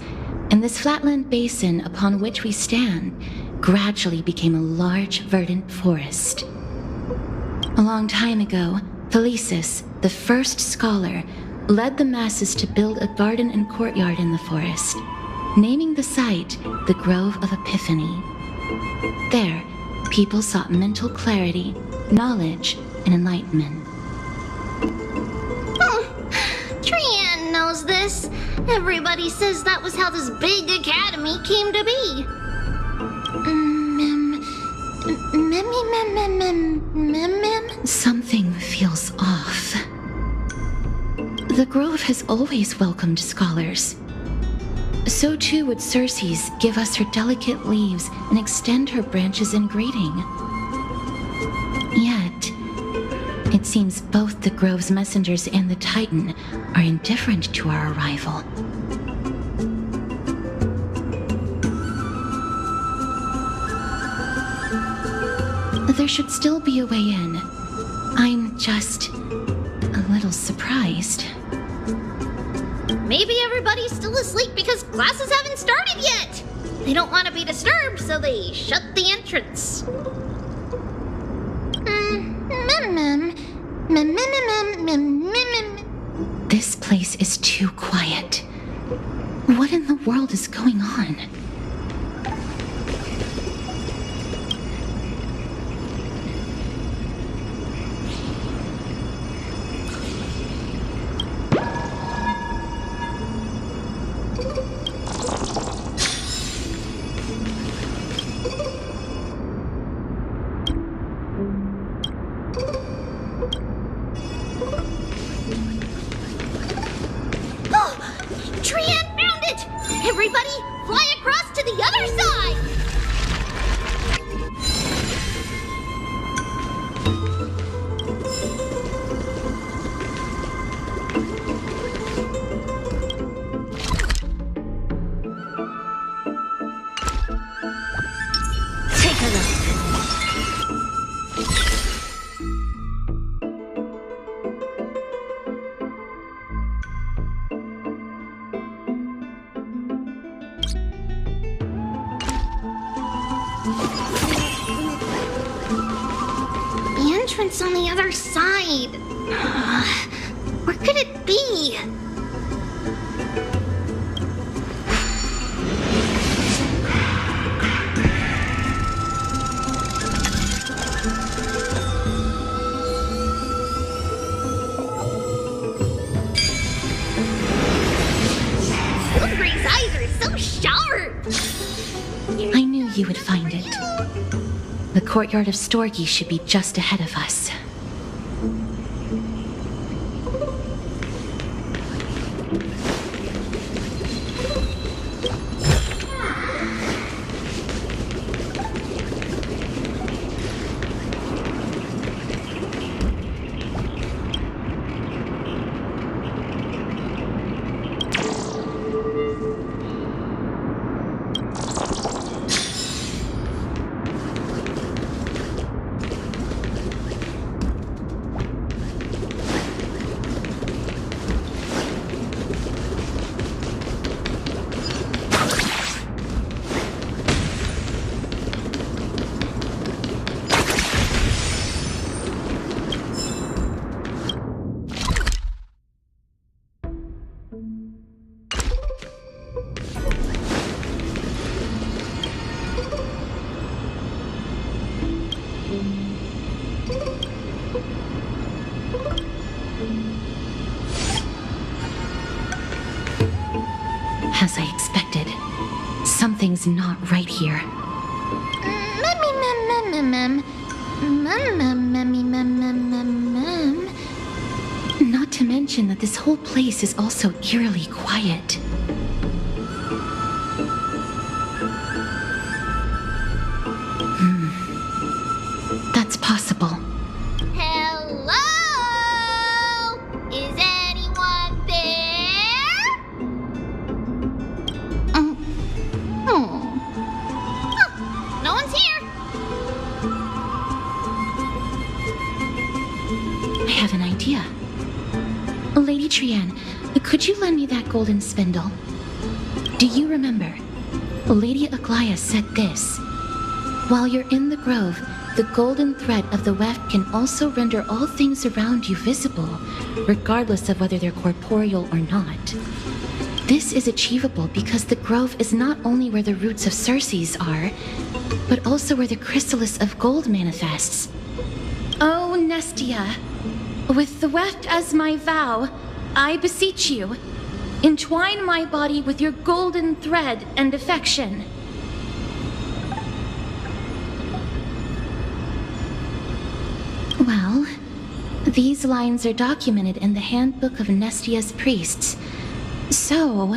S12: and this flatland basin upon which we stand gradually became a large, verdant forest. A long time ago, Felicis, the first scholar, led the masses to build a garden and courtyard in the forest, naming the site the Grove of Epiphany. There, people sought mental clarity, knowledge, and enlightenment.
S4: Trian knows this. Everybody says that was how this big academy came to be.
S12: Something feels off. The Grove has always welcomed scholars. So too would Circe's give us her delicate leaves and extend her branches in greeting. Yet, it seems both the Grove's messengers and the Titan are indifferent to our arrival. There should still be a way in. I'm just a little surprised.
S4: Maybe everybody's still asleep because classes haven't started yet. They don't want to be disturbed, so they shut the entrance.
S12: This place is too quiet. What in the world is going on?
S4: On the other side. Where could it be? Wilgray's eyes are so sharp.
S12: I knew you would find it. The courtyard of Storgi should be just ahead of us. As I expected, something's not right here. Not to mention that this whole place is also eerily quiet. That's possible.
S4: Hello? Is anyone there? No one's here.
S12: I have an idea. Lady Trian, could hand me that golden spindle. Do you remember? Lady Aglaia said this. While you're in the grove, the golden thread of the weft can also render all things around you visible, regardless of whether they're corporeal or not. This is achievable because the grove is not only where the roots of Circes are, but also where the chrysalis of gold manifests. Oh, Nestia, with the weft as my vow, I beseech you, entwine my body with your golden thread and affection. Well, these lines are documented in the Handbook of Nestia's Priests. So,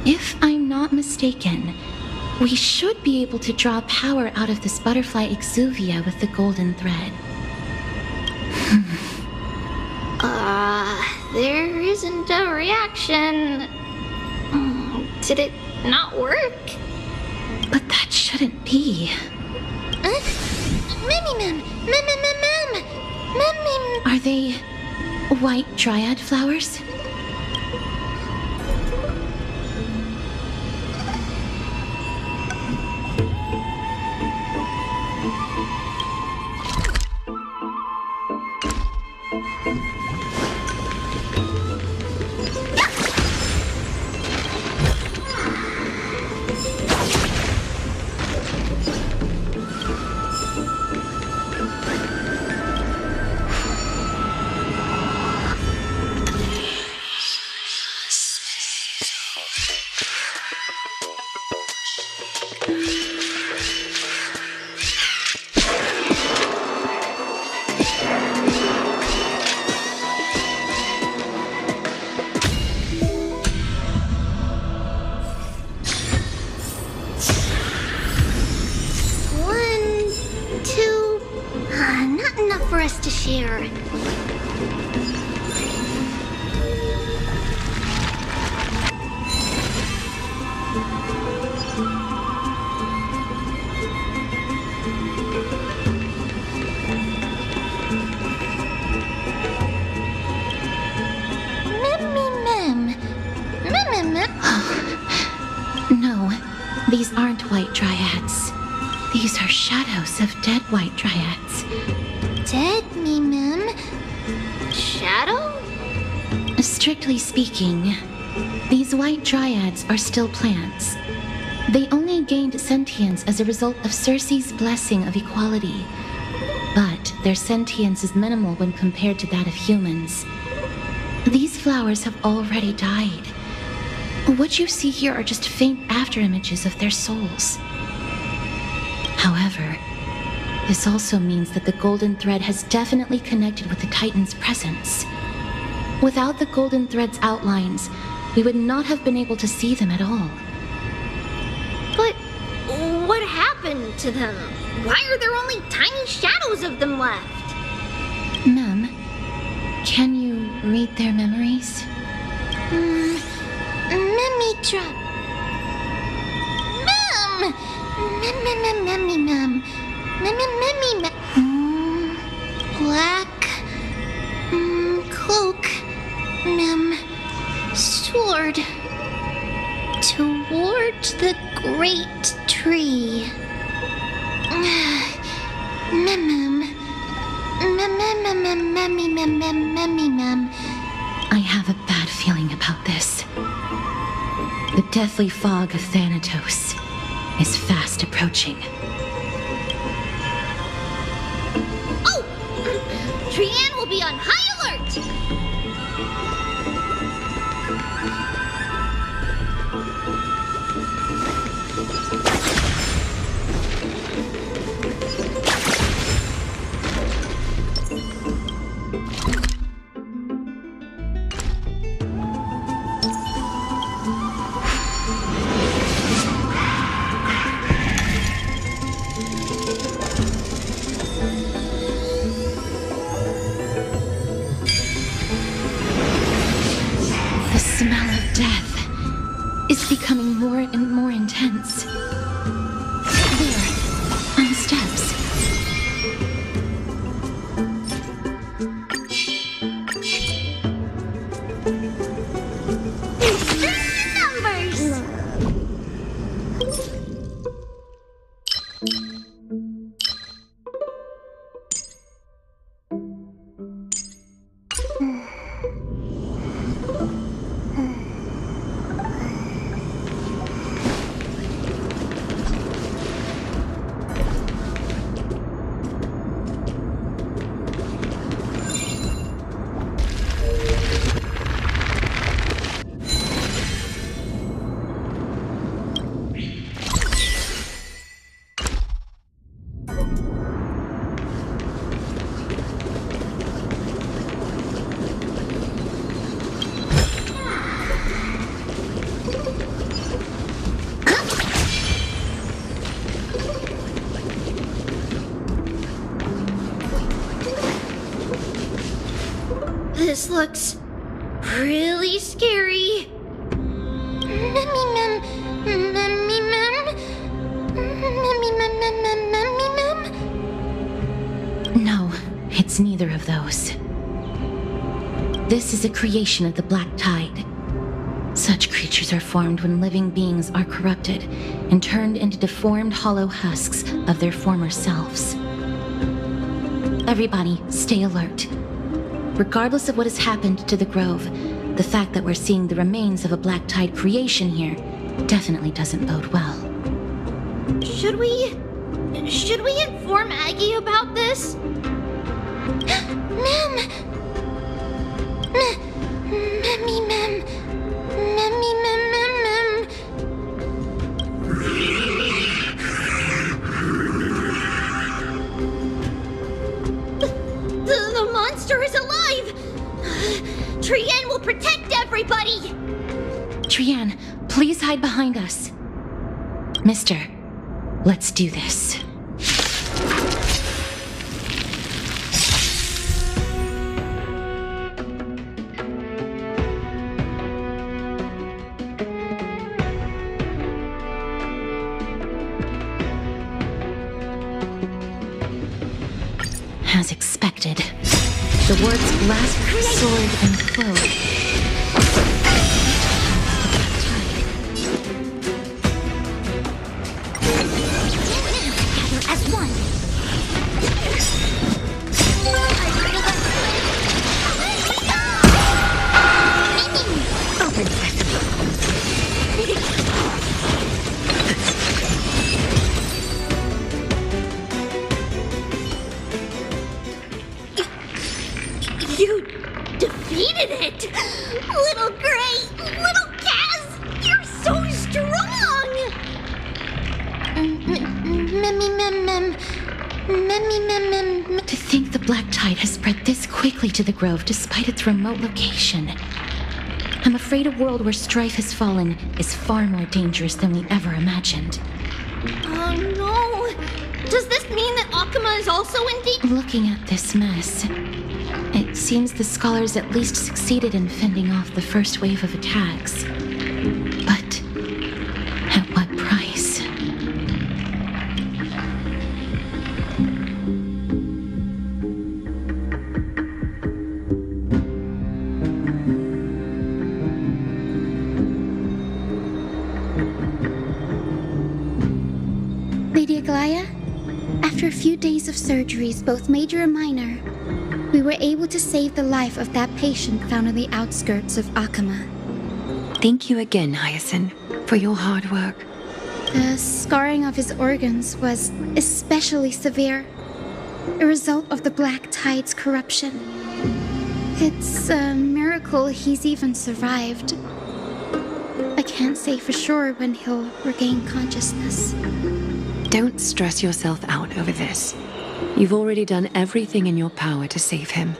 S12: if I'm not mistaken, we should be able to draw power out of this butterfly exuvia with the golden thread.
S4: There isn't a reaction. Did it not work?
S12: But that shouldn't be. Are they white dryad flowers? These aren't white dryads. These are shadows of dead white dryads.
S4: Dead, Mim? Shadow?
S12: Strictly speaking, these white dryads are still plants. They only gained sentience as a result of Circe's blessing of equality. But their sentience is minimal when compared to that of humans. These flowers have already died. What you see here are just faint afterimages of their souls. However, this also means that the golden thread has definitely connected with the Titan's presence. Without the golden thread's outlines, we would not have been able to see them at all.
S4: But what happened to them? Why are there only tiny shadows of them left?
S12: Mem, can you read their memories?
S4: Mimitra. Mem! Mem. Black. Cloak. Mem. Sword. Toward the great tree. Mem.
S12: I have a bad feeling about this. The deathly fog of Thanatos is fast approaching.
S4: Oh! Trian will be on high alert!
S12: Becoming more and more intense. There, on the steps.
S4: looks really scary.
S12: No, it's neither of those. This is a creation of the Black Tide. Such creatures are formed when living beings are corrupted and turned into deformed hollow husks of their former selves. Everybody, stay alert. Regardless of what has happened to the Grove, the fact that we're seeing the remains of a Black Tide creation here definitely doesn't bode well.
S4: Should we inform Aggie about this? Ma'am! The monster is alive! Trian will protect everybody!
S12: Trian, please hide behind us. Mister, let's do this. As expected, the ward's last sword and cloak.
S4: As one. Open You defeated it! Little Gray! Little Kaz! You're so strong!
S12: To think the Black Tide has spread this quickly to the Grove despite its remote location. I'm afraid a world where strife has fallen is far more dangerous than we ever imagined.
S4: Oh no! Does this mean that Akuma is also in deep?
S12: Looking at this mess, it seems the scholars at least succeeded in fending off the first wave of attacks. But at what price?
S15: Lady Aglaya, after a few days of surgeries, both major and minor, we were able to save the life of that patient found on the outskirts of Akuma.
S14: Thank you again, Hyacinth, for your hard work.
S15: The scarring of his organs was especially severe, a result of the Black Tide's corruption. It's a miracle he's even survived. I can't say for sure when he'll regain consciousness.
S14: Don't stress yourself out over this. You've already done everything in your power to save him.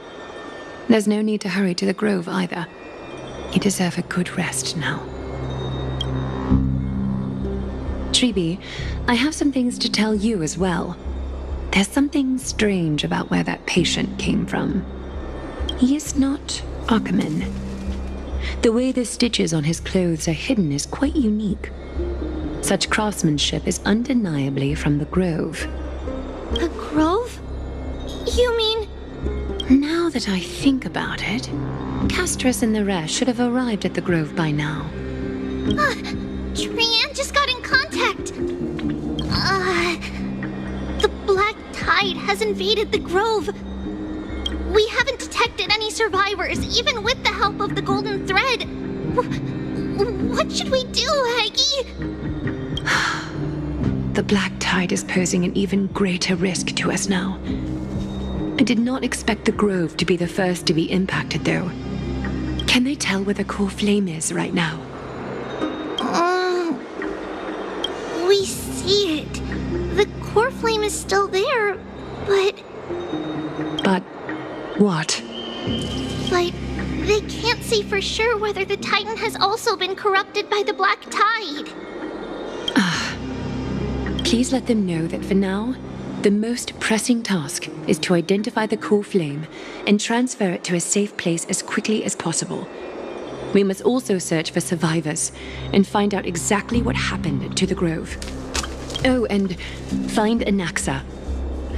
S14: There's no need to hurry to the Grove either. You deserve a good rest now. Tribi, I have some things to tell you as well. There's something strange about where that patient came from. He is not Akuman. The way the stitches on his clothes are hidden is quite unique. Such craftsmanship is undeniably from the Grove.
S4: The Grove? You mean...
S14: Now that I think about it, Castris and the rest should have arrived at the Grove by now.
S4: Trian just got in contact. The Black Tide has invaded the Grove. We haven't detected any survivors, even with the help of the Golden Thread. What should we do, Aggie?
S14: The Black Tide is posing an even greater risk to us now. I did not expect the Grove to be the first to be impacted, though. Can they tell where the core flame is right now?
S4: We see it. The core flame is still there, but...
S14: But what?
S4: But they can't say for sure whether the Titan has also been corrupted by the Black Tide.
S14: Please let them know that for now, The most pressing task is to identify the core flame and transfer it to a safe place as quickly as possible. We must also search for survivors and find out exactly what happened to the grove. Oh, and find Anaxa.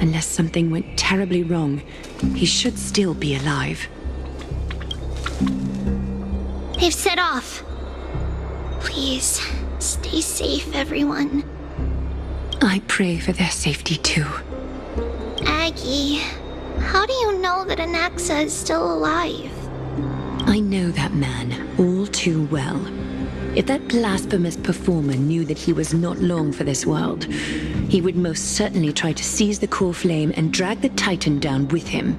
S14: Unless something went terribly wrong, he should still be alive.
S4: They've set off. Please, stay safe, everyone.
S14: I pray for their safety too.
S4: Aggie, how do you know that Anaxa is still alive?
S14: I know that man all too well. If that blasphemous performer knew that he was not long for this world, he would most certainly try to seize the core flame and drag the Titan down with him.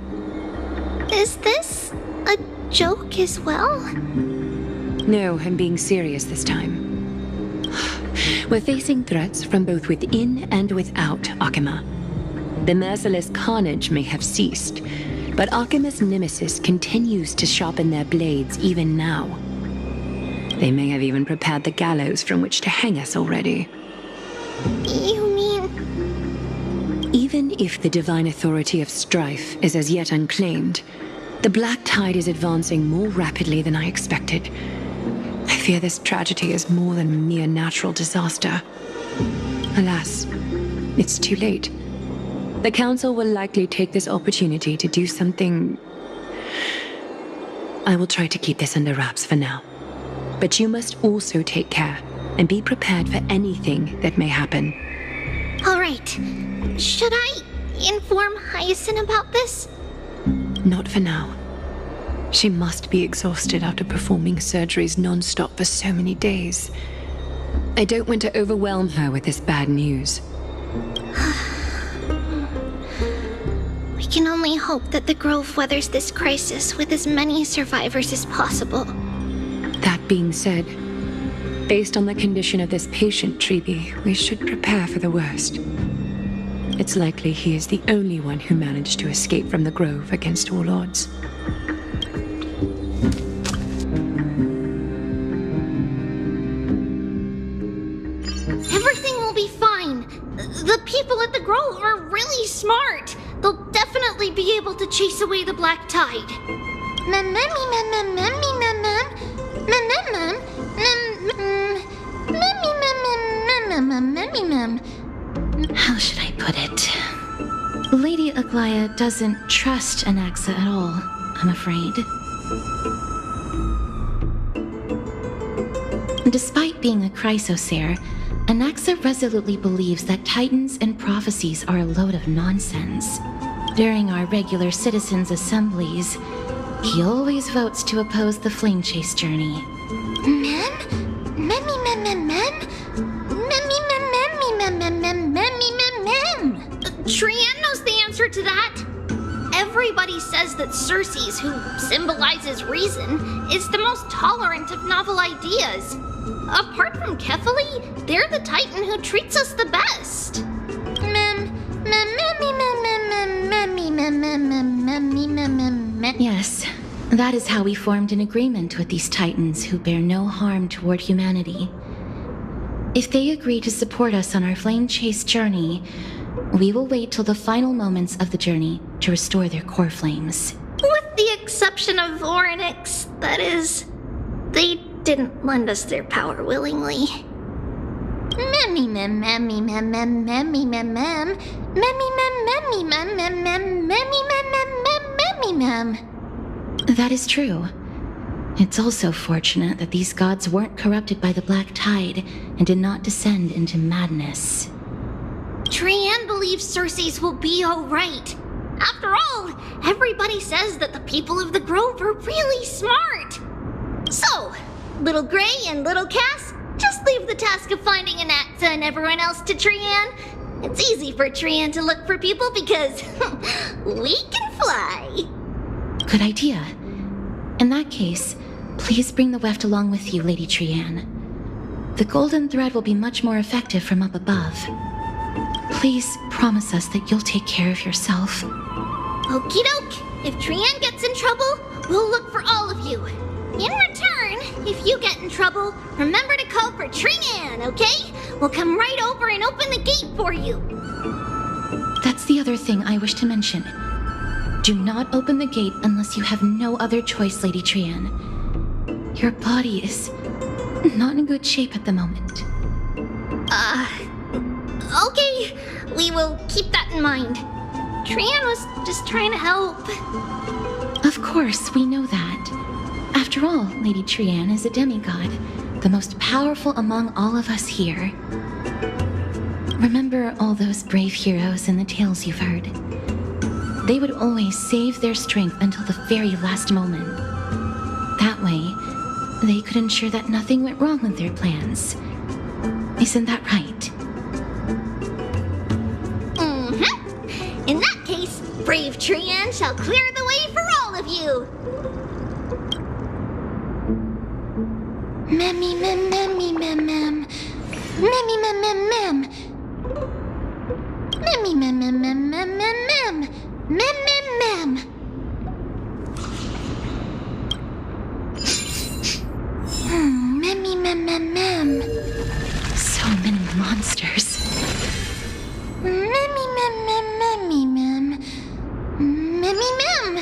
S4: Is this a joke as well?
S14: No, I'm being serious this time. We're facing threats from both within and without Akima. The merciless carnage may have ceased, but Akima's nemesis continues to sharpen their blades even now. They may have even prepared the gallows from which to hang us already.
S4: You mean...
S14: Even if the divine authority of strife is as yet unclaimed, the Black Tide is advancing more rapidly than I expected. I fear this tragedy is more than a mere natural disaster. Alas, it's too late. The Council will likely take this opportunity to do something... I will try to keep this under wraps for now. But you must also take care and be prepared for anything that may happen.
S4: All right. Should I inform Hyacinth about this?
S14: Not for now. She must be exhausted after performing surgeries non-stop for so many days. I don't want to overwhelm her with this bad news.
S4: We can only hope that the Grove weathers this crisis with as many survivors as possible.
S14: That being said, based on the condition of this patient, Treeby, we should prepare for the worst. It's likely he is the only one who managed to escape from the Grove against all odds.
S1: Everything will be fine. The people at the Grove are really smart. They'll definitely be able to chase away the Black Tide.
S12: How should I put it? Lady Aglaya doesn't trust Anaxa at all, I'm afraid. Despite being a chrysosaur, Anaxa resolutely believes that titans and prophecies are a load of nonsense. During our regular citizens' assemblies, he always votes to oppose the flame chase journey.
S1: Trian knows the answer to that. Everybody says that Circes, who symbolizes reason, is the most tolerant of novel ideas. Apart from Kefali, they're the Titan who treats us the best.
S12: Yes, that is how we formed an agreement with these Titans who bear no harm toward humanity. If they agree to support us on our flame chase journey, we will wait till the final moments of the journey to restore their core flames.
S1: With the exception of Voronix, that is, they didn't lend us their power willingly.
S12: That is true. It's also fortunate that these gods weren't corrupted by the Black Tide and did not descend into madness.
S1: Trian believes Circes will be alright. After all, everybody says that the people of the Grove are really smart. So, Little Gray and Little Cass, just leave the task of finding Anaxa and everyone else to Trian. It's easy for Trian to look for people because we can fly.
S12: Good idea. In that case, please bring the weft along with you, Lady Trian. The golden thread will be much more effective from up above. Please promise us that you'll take care of yourself.
S1: Okie doke. If Trian gets in trouble, we'll look for all of you. In return, if you get in trouble, remember to call for Trian, okay? We'll come right over and open the gate for you.
S12: That's the other thing I wish to mention. Do not open the gate unless you have no other choice, Lady Trian. Your body is not in good shape at the moment.
S4: Okay. We will keep that in mind. Trian was just trying to help.
S12: Of course, we know that. After all, Lady Trian is a demigod, the most powerful among all of us here. Remember all those brave heroes in the tales you've heard? They would always save their strength until the very last moment. That way, they could ensure that nothing went wrong with their plans. Isn't that right?
S4: Mm-hmm. In that case, brave Trian shall clear the way for all of you. Memmy mem memmy mem mem. Memmy mem mem mem. Memmy mem mem mem mem mem mem. Mem mem mem. Memmy mem mem mem.
S12: So many monsters.
S4: Memmy mem mem memmy mem. Memmy mem.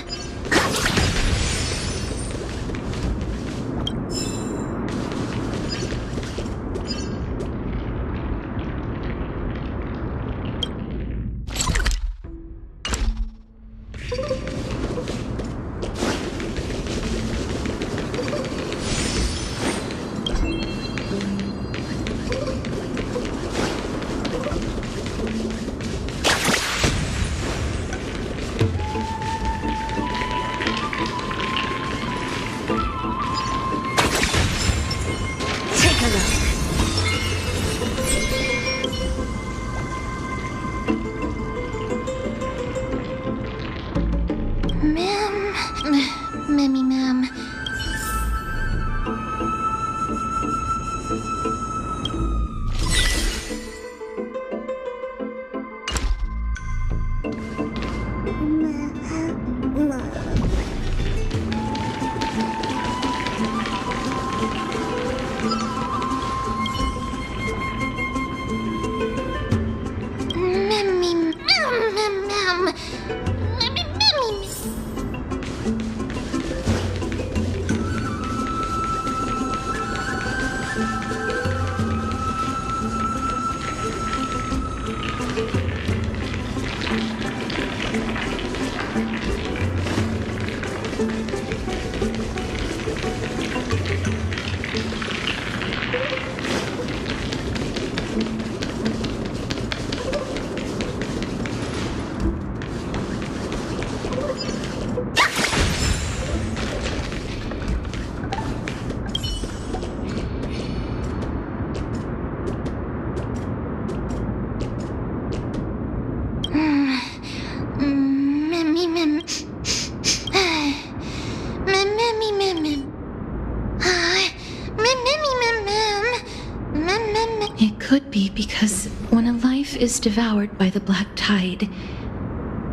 S4: Memmy mem.
S12: It could be because when a life is devoured by the black tide,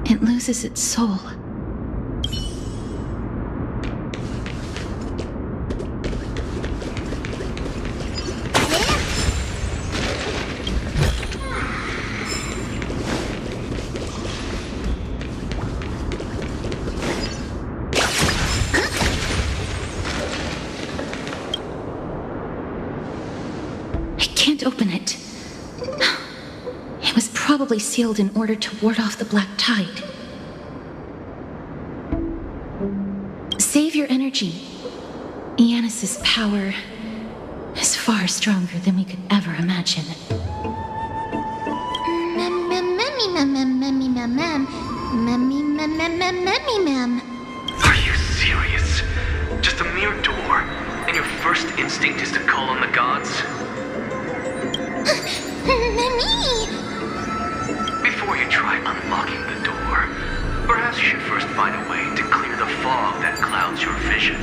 S12: it loses its soul. Open it. It was probably sealed in order to ward off the black tide. Save your energy. Iannis's power is far stronger than we could ever imagine.
S16: Are you serious? Just a mere door, and your first instinct is to call on the gods? Before you try unlocking the door, perhaps you should first find a way to clear the fog that clouds your vision.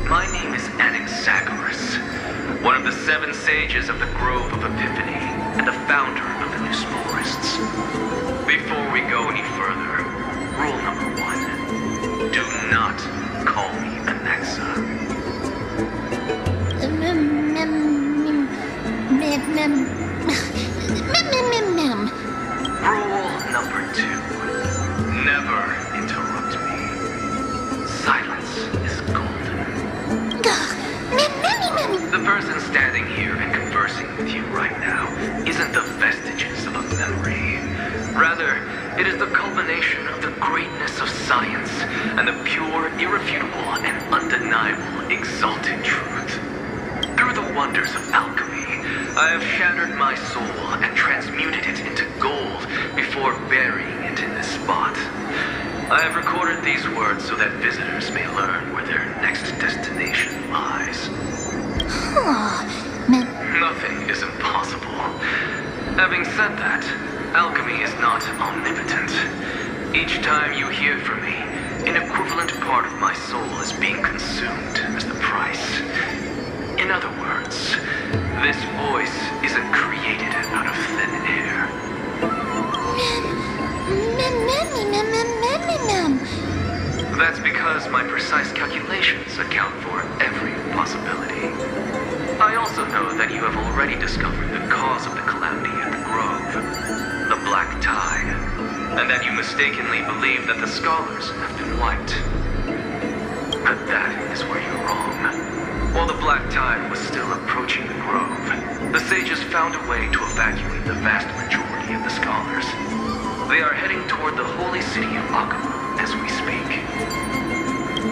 S16: My name is Anaxagoras, one of the 7 sages of the Grove of Epiphany, and the founder of the New Sporists. Before we go any further, rule number 1, do not call me Anaxa. with you right now isn't the vestiges of a memory. Rather, it is the culmination of the greatness of science and the pure, irrefutable, and undeniable exalted truth. Through the wonders of alchemy, I have shattered my soul and transmuted it into gold before burying it in this spot. I have recorded these words so that visitors may learn where their next destination lies. Nothing is impossible. Having said that, alchemy is not omnipotent. Each time you hear from me, an equivalent part of my soul is being consumed as the price. In other words, this voice isn't created out of thin air. That's because my precise calculations account for every possibility. I also know that you have already discovered the cause of the calamity at the Grove, the Black Tide, and that you mistakenly believe that the scholars have been wiped. But that is where you're wrong. While the Black Tide was still approaching the Grove, the sages found a way to evacuate the vast majority of the scholars. They are heading toward the holy city of Akama as we speak.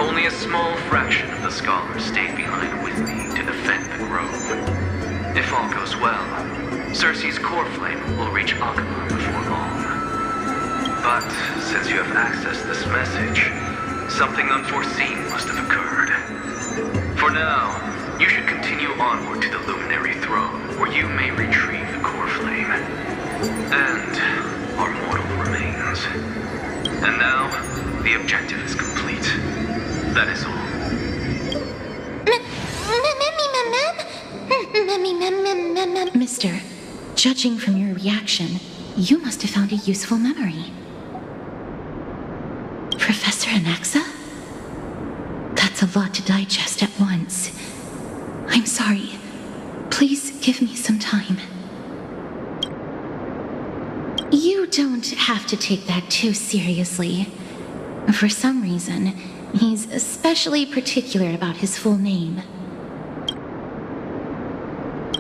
S16: Only a small fraction of the scholars stayed behind with me to defend the Grove. If all goes well, Cersei's core flame will reach Akama before long. But since you have accessed this message, something unforeseen must have occurred. For now, you should continue onward to the Luminary Throne, where you may retrieve the core flame. And our mortal remains. And now, the objective is complete. That is all.
S12: Mister, judging from your reaction, you must have found a useful memory. Professor Anaxa? That's a lot to digest at once. I'm sorry. Please give me some time. You don't have to take that too seriously. For some reason, he's especially particular about his full name.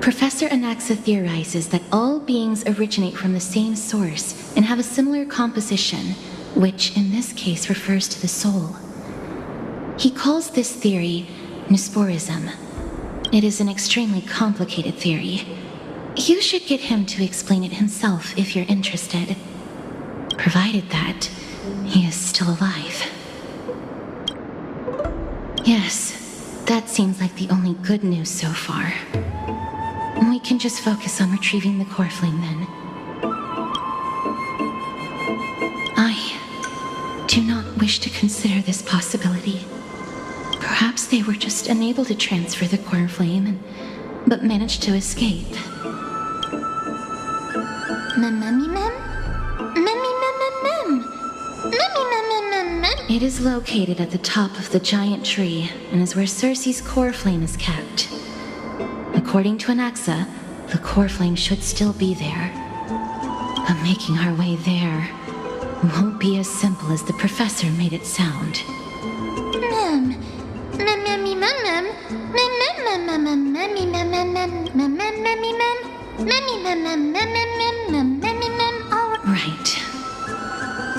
S12: Professor Anaxa theorizes that all beings originate from the same source and have a similar composition, which in this case refers to the soul. He calls this theory Nesporism. It is an extremely complicated theory. You should get him to explain it himself if you're interested, provided that he is still alive. Yes, that seems like the only good news so far. We can just focus on retrieving the core flame then. I do not wish to consider this possibility. Perhaps they were just unable to transfer the core flame, but managed to escape. It is located at the top of the giant tree and is where Cersei's core flame is kept. According to Anaxa, the core flame should still be there. But making our way there won't be as simple as the professor made it sound. Right.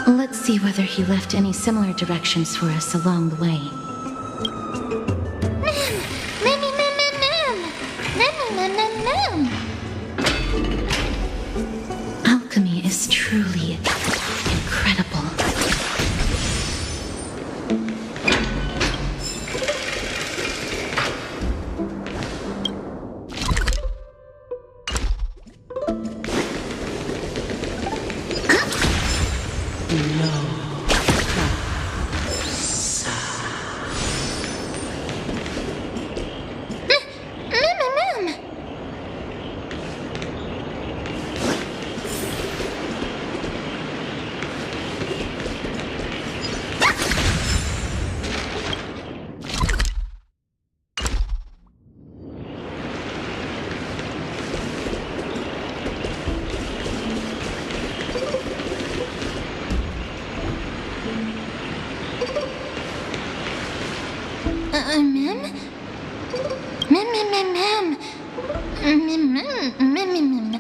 S12: Let's see whether he left any similar directions for us along the way. Alchemy is truly incredible.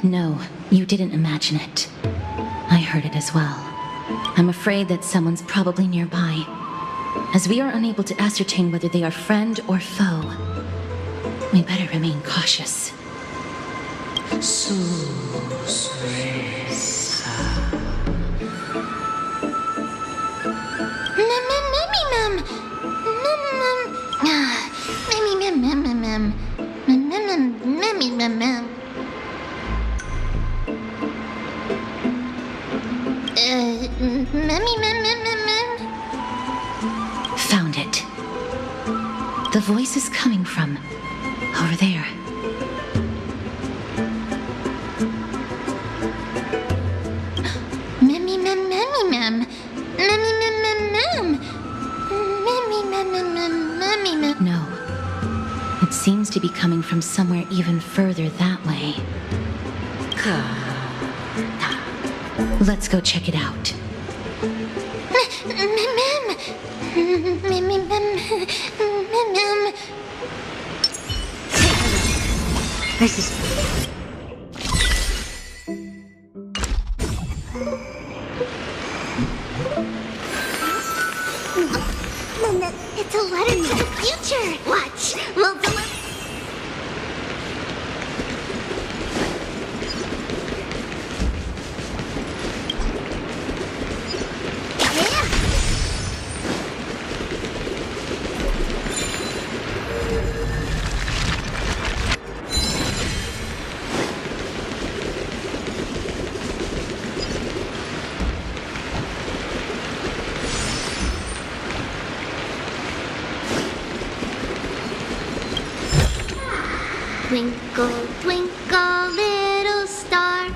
S12: No, you didn't imagine it. I heard it as well. I'm afraid that someone's probably nearby. As we are unable to ascertain whether they are friend or foe, we better remain cautious. Found it. The voice is coming from over there. No. It seems to be coming from somewhere even further that way. Let's go check it out.
S13: This is...
S1: It's a letter to the future. Watch. We'll deliver. Twinkle, twinkle, little star.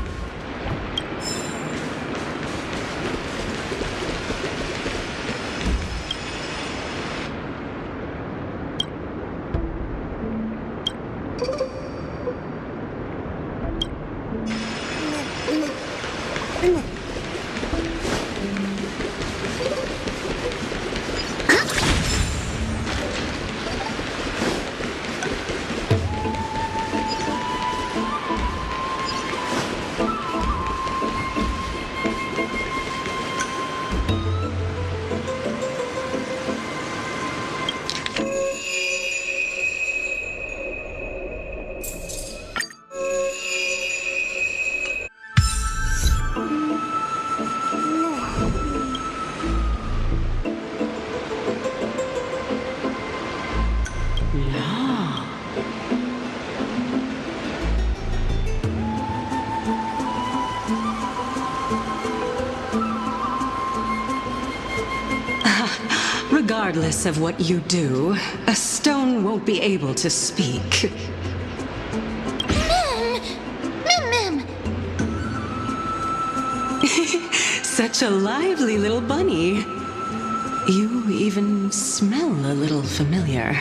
S13: Regardless of what you do, a stone won't be able to speak. Such a lively little bunny. You even smell a little familiar.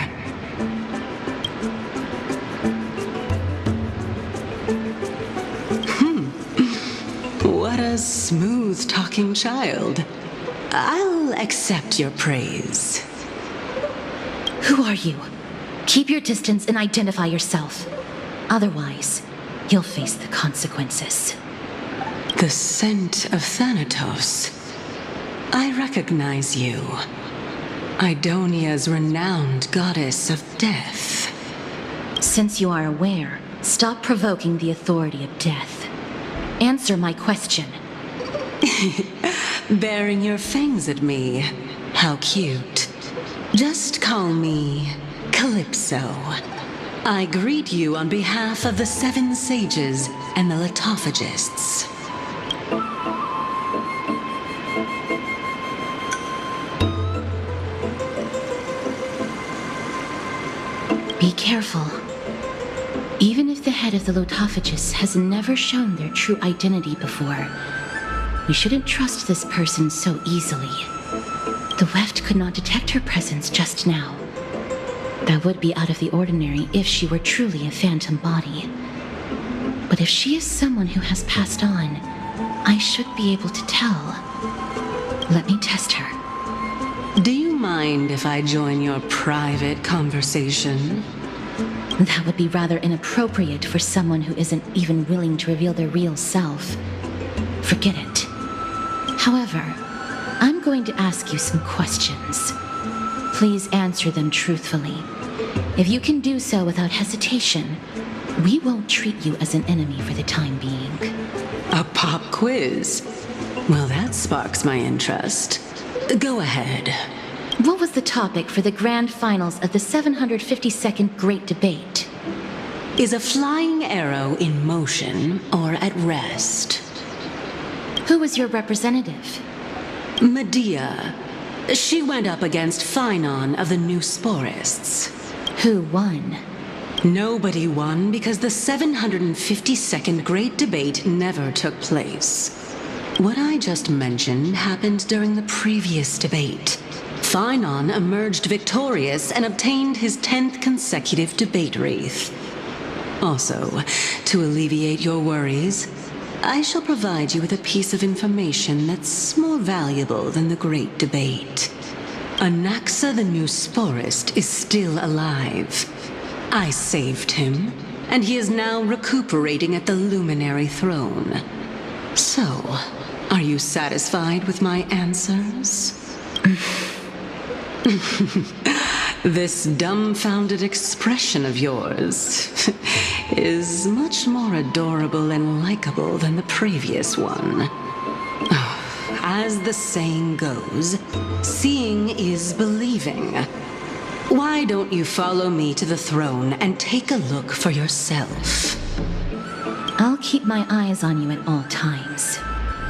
S13: What a smooth-talking child. I'll accept your praise.
S12: Who are you? Keep your distance and identify yourself. Otherwise, you'll face the consequences.
S13: The scent of Thanatos. I recognize you. Idonia's renowned goddess of death.
S12: Since you are aware, stop provoking the authority of death. Answer my question.
S13: Baring your fangs at me. How cute. Just call me Calypso. I greet you on behalf of the 7 sages and the litophagists.
S12: Be careful. Even if the head of the litophagists has never shown their true identity before, we shouldn't trust this person so easily. The weft could not detect her presence just now. That would be out of the ordinary if she were truly a phantom body. But if she is someone who has passed on, I should be able to tell. Let me test her.
S13: Do you mind if I join your private conversation?
S12: That would be rather inappropriate for someone who isn't even willing to reveal their real self. Forget it. However, I'm going to ask you some questions. Please answer them truthfully. If you can do so without hesitation, we won't treat you as an enemy for the time being.
S17: A pop quiz? Well, that sparks my interest. Go ahead.
S12: What was the topic for the grand finals of the 752nd Great Debate?
S17: Is a flying arrow in motion or at rest?
S12: Who was your representative?
S17: Medea. She went up against Phynon of the New Sporists.
S12: Who won?
S17: Nobody won because the 752nd Great Debate never took place. What I just mentioned happened during the previous debate. Phynon emerged victorious and obtained his 10th consecutive debate wreath. Also, to alleviate your worries, I shall provide you with a piece of information that's more valuable than the Great Debate. Anaxa the New Sporist is still alive. I saved him, and he is now recuperating at the Luminary Throne. So, are you satisfied with my answers? This dumbfounded expression of yours is much more adorable and likable than the previous one. As the saying goes, seeing is believing. Why don't you follow me to the throne and take a look for yourself?
S12: I'll keep my eyes on you at all times.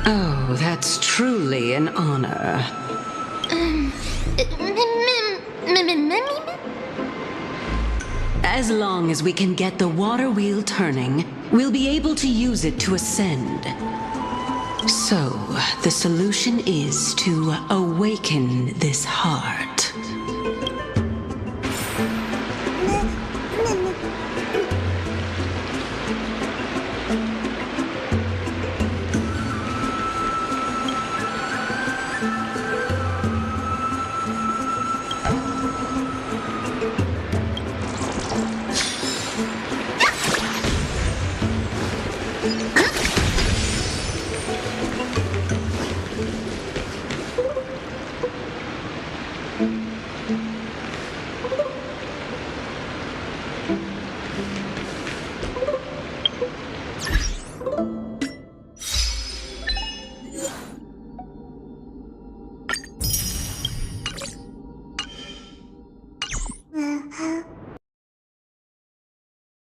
S17: Oh, that's truly an honor. As long as we can get the water wheel turning, we'll be able to use it to ascend. So, the solution is to awaken this heart.